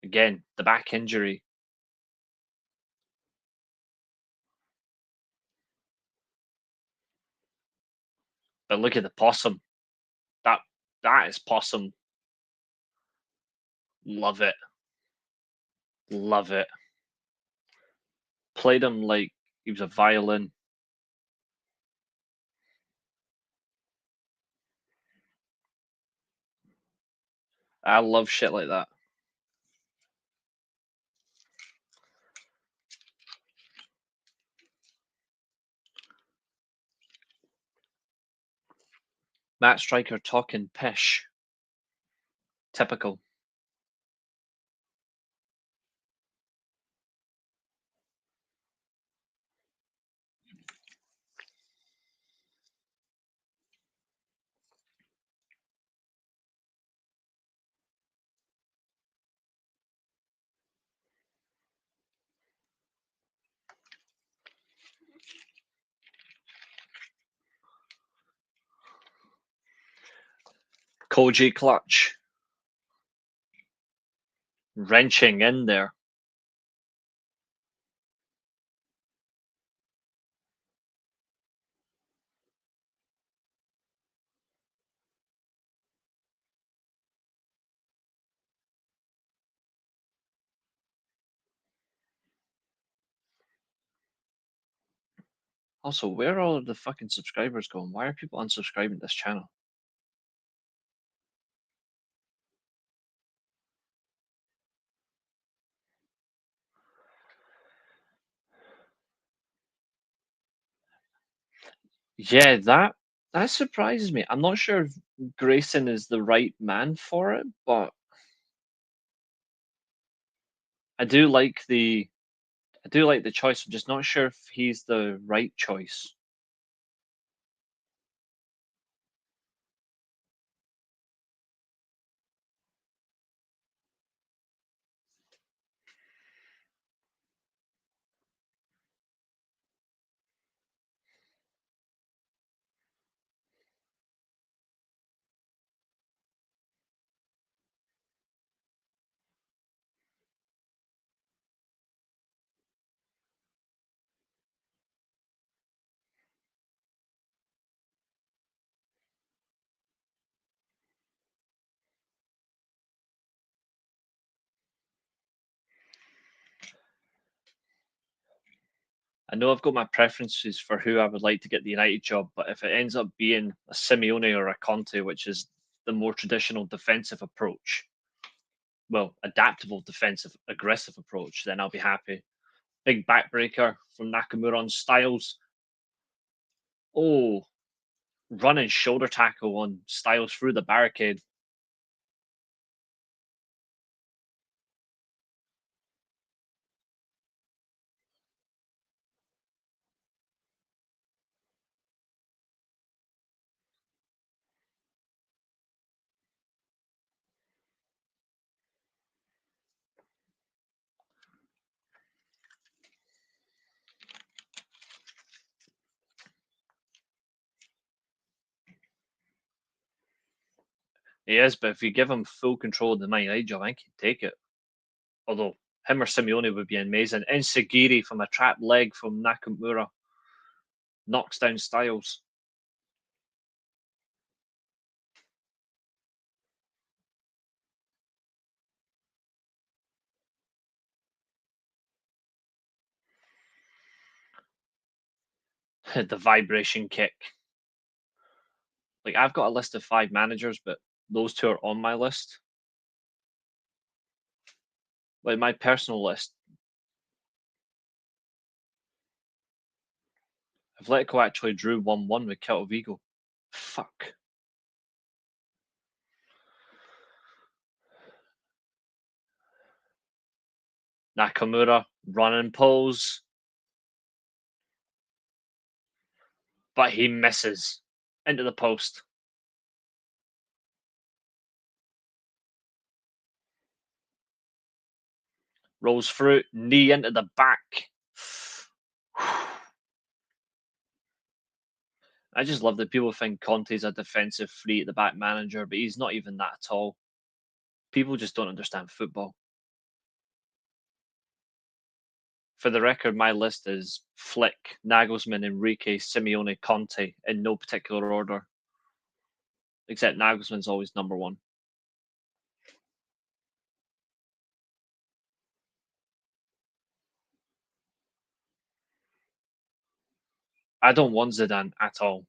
Again, the back injury. But look at the possum. That is possum. Love it. Love it. Played him like he was a violin. I love shit like that. Matt Striker talking pish. Typical. Koji clutch. Wrenching in there. Also, where are all of the fucking subscribers going? Why are people unsubscribing to this channel? Yeah, that surprises me. I'm not sure if Grayson is the right man for it, but I do like the choice. I'm just not sure if he's the right choice. I know I've got my preferences for who I would like to get the United job, but if it ends up being a Simeone or a Conte, which is the more traditional defensive approach, well, adaptable defensive aggressive approach, then I'll be happy. Big backbreaker from Nakamura on Styles. Oh, running shoulder tackle on Styles through the barricade. He is, but if you give him full control of the Man United job, I think he'd take it. Although him or Simeone would be amazing. And Sagiri from a trapped leg from Nakamura knocks down Styles. The vibration kick. Like, I've got a list of 5 managers, but those 2 are on my list. Like, my personal list. Atletico actually drew 1-1 with Celta Vigo. Fuck. Nakamura, run and pose. But he misses into the post. Rolls through, knee into the back. I just love that people think Conte's a defensive free at the back manager, but he's not even that at all. People just don't understand football. For the record, my list is Flick, Nagelsmann, Enrique, Simeone, Conte in no particular order. Except Nagelsmann's always number 1. I don't want Zidane at all.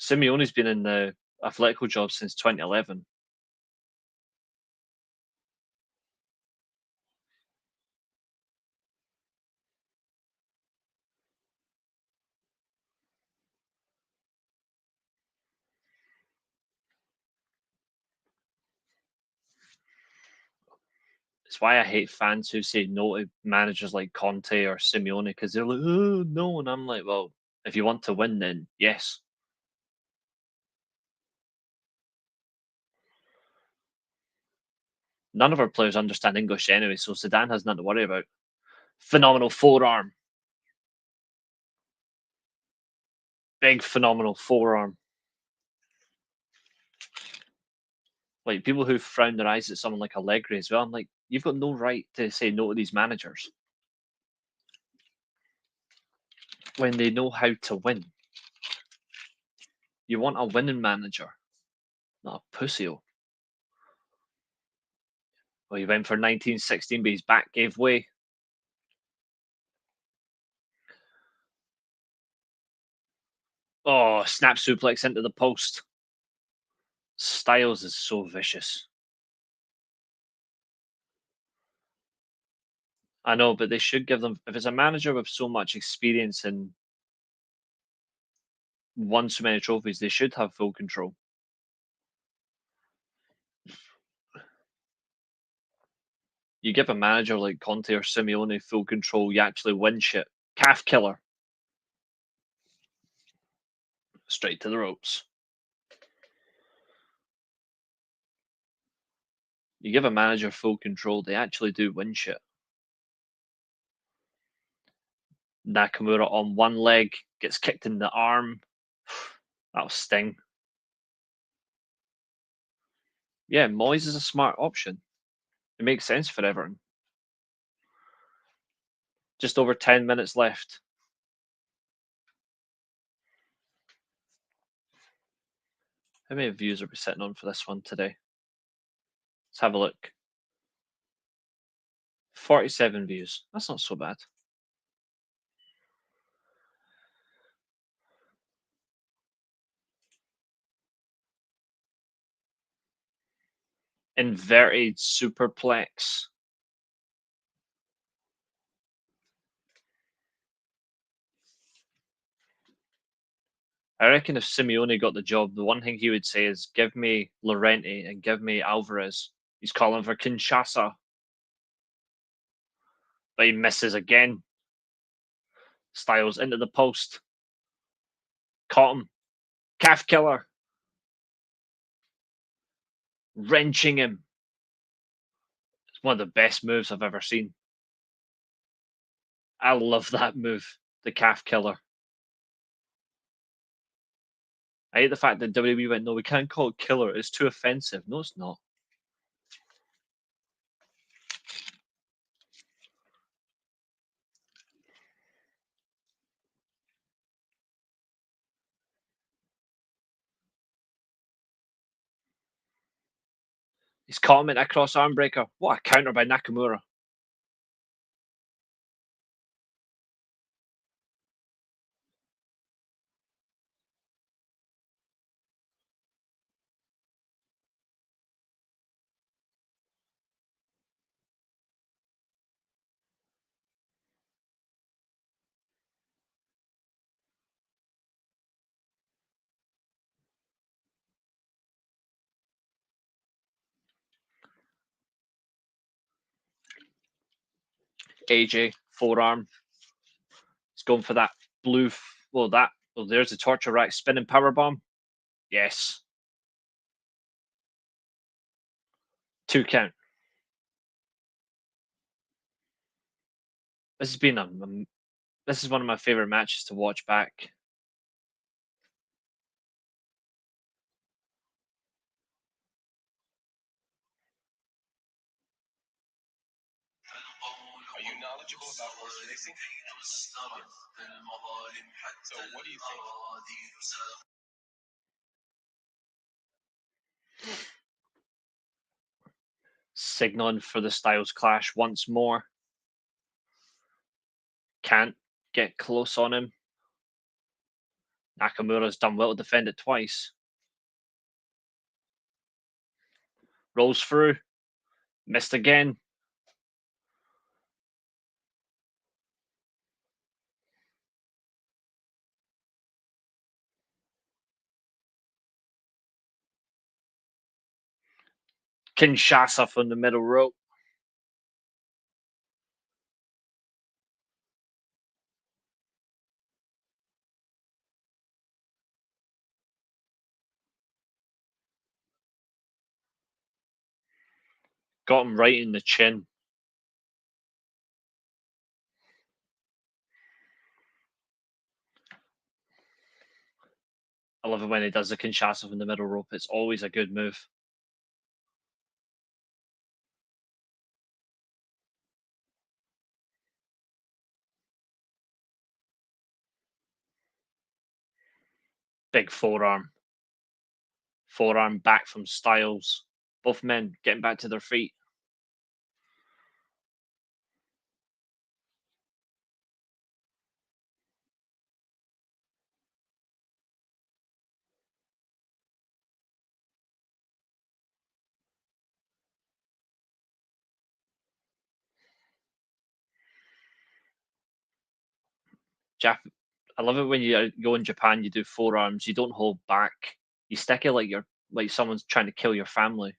Simeone's been in the Atletico job since 2011. It's why I hate fans who say no to managers like Conte or Simeone because they're like, oh, no. And I'm like, well, if you want to win, then yes. None of our players understand English anyway, so Zidane has nothing to worry about. Phenomenal forearm. Big, phenomenal forearm. Like people who frown their eyes at someone like Allegri as well. I'm like, you've got no right to say no to these managers when they know how to win. You want a winning manager, not a pussy-o. Well, he went for 1916, but his back gave way. Oh, snap suplex into the post. Styles is so vicious. I know, but they should give them, if it's a manager with so much experience and won so many trophies, they should have full control. You give a manager like Conte or Simeone full control, you actually win shit. Calf killer. Straight to the ropes. You give a manager full control, they actually do win shit. Nakamura on one leg, gets kicked in the arm. That'll sting. Yeah, Moyes is a smart option. It makes sense for Everton. Just over 10 minutes left. How many views are we sitting on for this one today? Let's have a look. 47 views. That's not so bad. Inverted superplex. I reckon if Simeone got the job, the one thing he would say is, give me Llorente and give me Alvarez. He's calling for Kinshasa. But he misses again. Styles into the post. Caught him. Calf killer. Wrenching him. It's one of the best moves I've ever seen. I love that move. The calf killer. I hate the fact that WWE went, no, we can't call it killer. It's too offensive. No, it's not. He's caught him in a cross arm breaker. What a counter by Nakamura. AJ, forearm. He's going for that blue. There's the torture rack spinning power bomb. Yes. 2 count. This has been this is one of my favorite matches to watch back. Are you knowledgeable about horse racing? So what do you think? Signaling for the Styles clash once more. Can't get close on him. Nakamura's done well to defend it twice. Rolls through. Missed again. Kinshasa from the middle rope. Got him right in the chin. I love it when he does the Kinshasa from the middle rope. It's always a good move. Big forearm. Forearm back from Styles. Both men getting back to their feet. I love it when you go in Japan, you do forearms, you don't hold back. You stick it like you're like someone's trying to kill your family.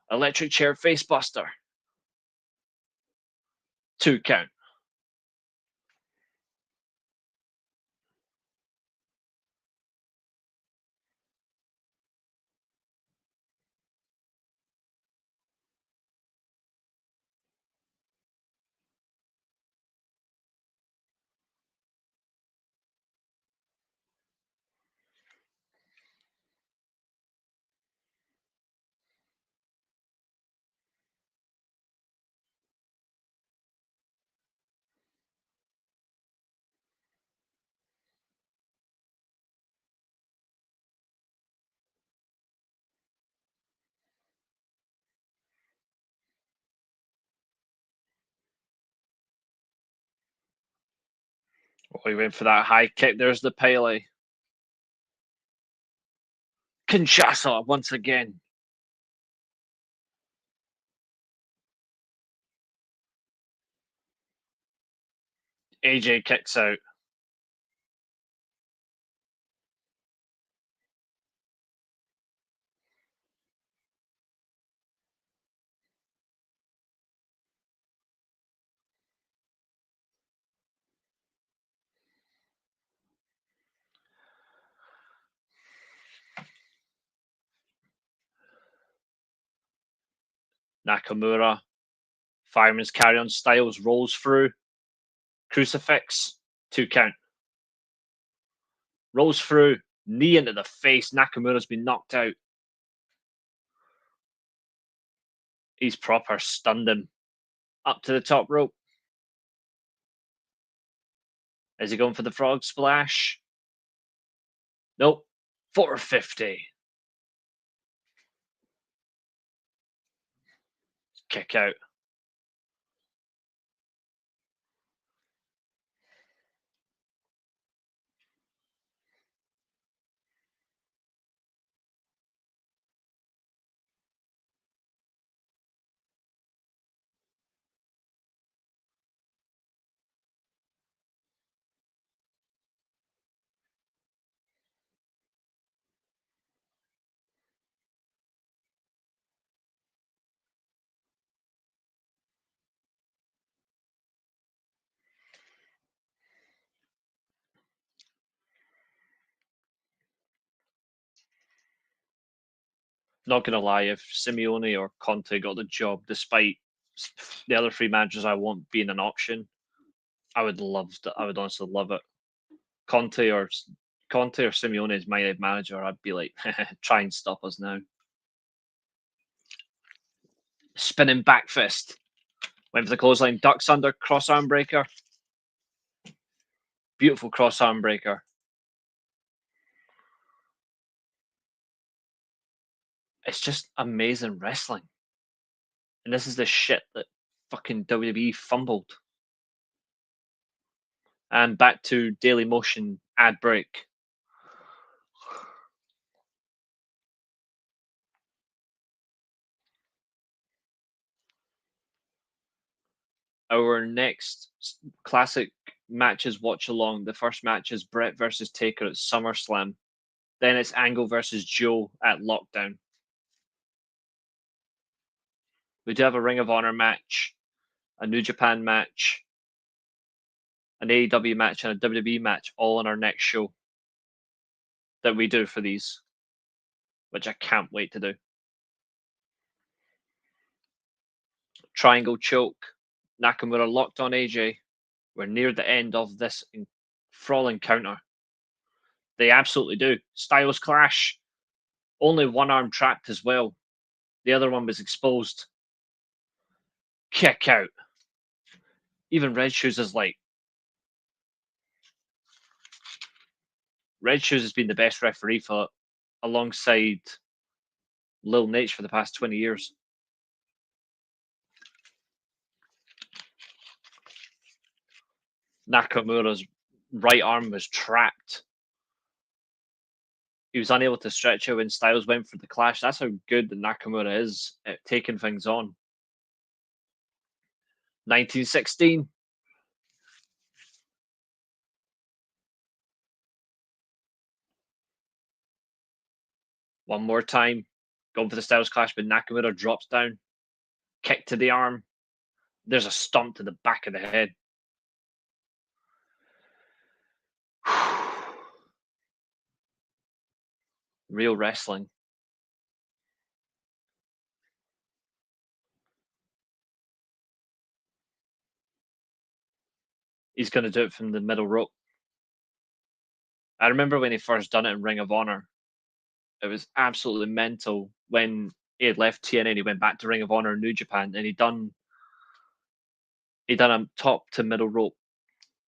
Electric chair facebuster. 2 count. Oh, he went for that high kick. There's the Pele. Kinshasa once again. AJ kicks out. Nakamura. Fireman's carry on. Styles rolls through. Crucifix. 2 count. Rolls through. Knee into the face. Nakamura's been knocked out. He's proper stunned him. Up to the top rope. Is he going for the frog splash? Nope. 450. Kick out. Not gonna lie, if Simeone or Conte got the job, despite the other 3 managers I want being an option, I would love that. I would honestly love it. Conte or Simeone is my manager. I'd be like, try and stop us now. Spinning back fist. Went for the clothesline. Ducks under cross arm breaker. Beautiful cross arm breaker. It's just amazing wrestling. And this is the shit that fucking WWE fumbled. And back to Daily Motion ad break. Our next classic matches watch along. The first match is Brett versus Taker at SummerSlam. Then it's Angle versus Joe at Lockdown. We do have a Ring of Honor match, a New Japan match, an AEW match, and a WWE match all on our next show that we do for these, which I can't wait to do. Triangle choke. Nakamura locked on AJ. We're near the end of this enthralling counter. They absolutely do. Styles clash. Only one arm trapped as well. The other one was exposed. Kick out. Even Red Shoes is like, Red Shoes has been the best referee for alongside Lil Nate for the past 20 years. Nakamura's right arm was trapped. He was unable to stretch it when Styles went for the clash. That's how good that Nakamura is at taking things on. 1916. One more time. Going for the Styles clash, but Nakamura drops down. Kick to the arm. There's a stomp to the back of the head. Real wrestling. He's going to do it from the middle rope. I remember when he first done it in Ring of Honor. It was absolutely mental when he had left TNA and he went back to Ring of Honor in New Japan, and he done a top to middle rope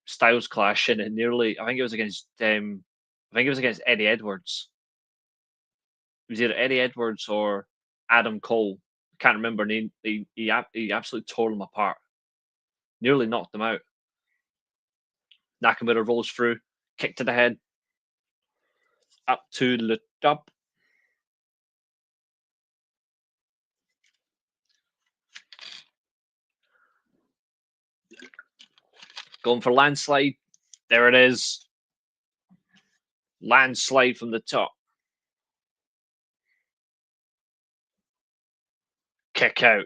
Styles clash, and it nearly, I think it was against Eddie Edwards. It was either Eddie Edwards or Adam Cole. I can't remember. And he absolutely tore them apart. Nearly knocked them out. Nakamura rolls through, kick to the head, up to the top. Going for landslide. There it is. Landslide from the top. Kick out.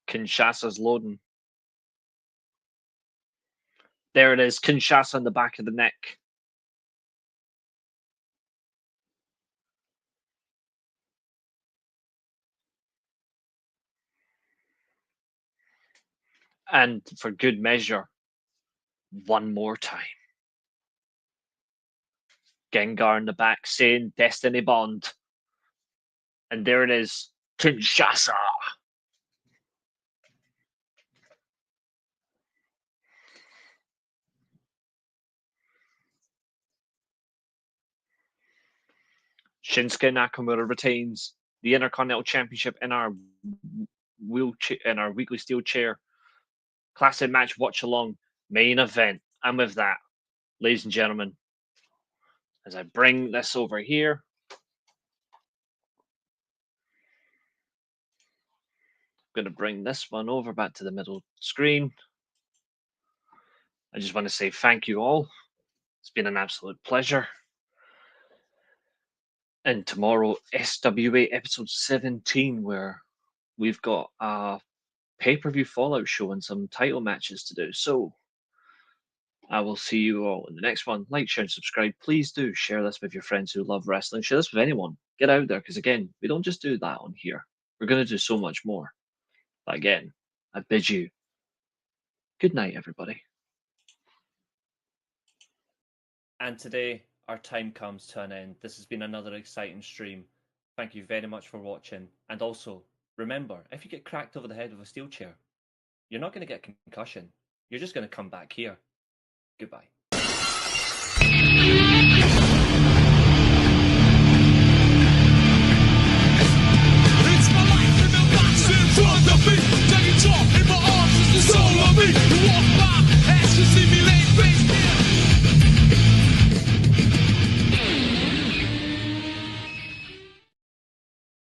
Kinshasa's loading. There it is. Kinshasa on the back of the neck. And for good measure, one more time. Gengar in the back saying Destiny Bond. And there it is. Kinshasa. Shinsuke Nakamura retains the Intercontinental Championship in our weekly Steelchair Classic Match Watchalong main event. And with that, ladies and gentlemen, as I bring this over here, I'm going to bring this one over back to the middle screen. I just want to say thank you all. It's been an absolute pleasure. And tomorrow, SWA episode 17, where we've got a pay-per-view Fallout show and some title matches to do. So I will see you all in the next one. Like, share, and subscribe. Please do share this with your friends who love wrestling. Share this with anyone. Get out there, because again, we don't just do that on here. We're going to do so much more. But again, I bid you good night, everybody. And today, our time comes to an end. This has been another exciting stream. Thank you very much for watching. And also, remember, if you get cracked over the head with a steel chair, you're not going to get a concussion. You're just going to come back here. Goodbye.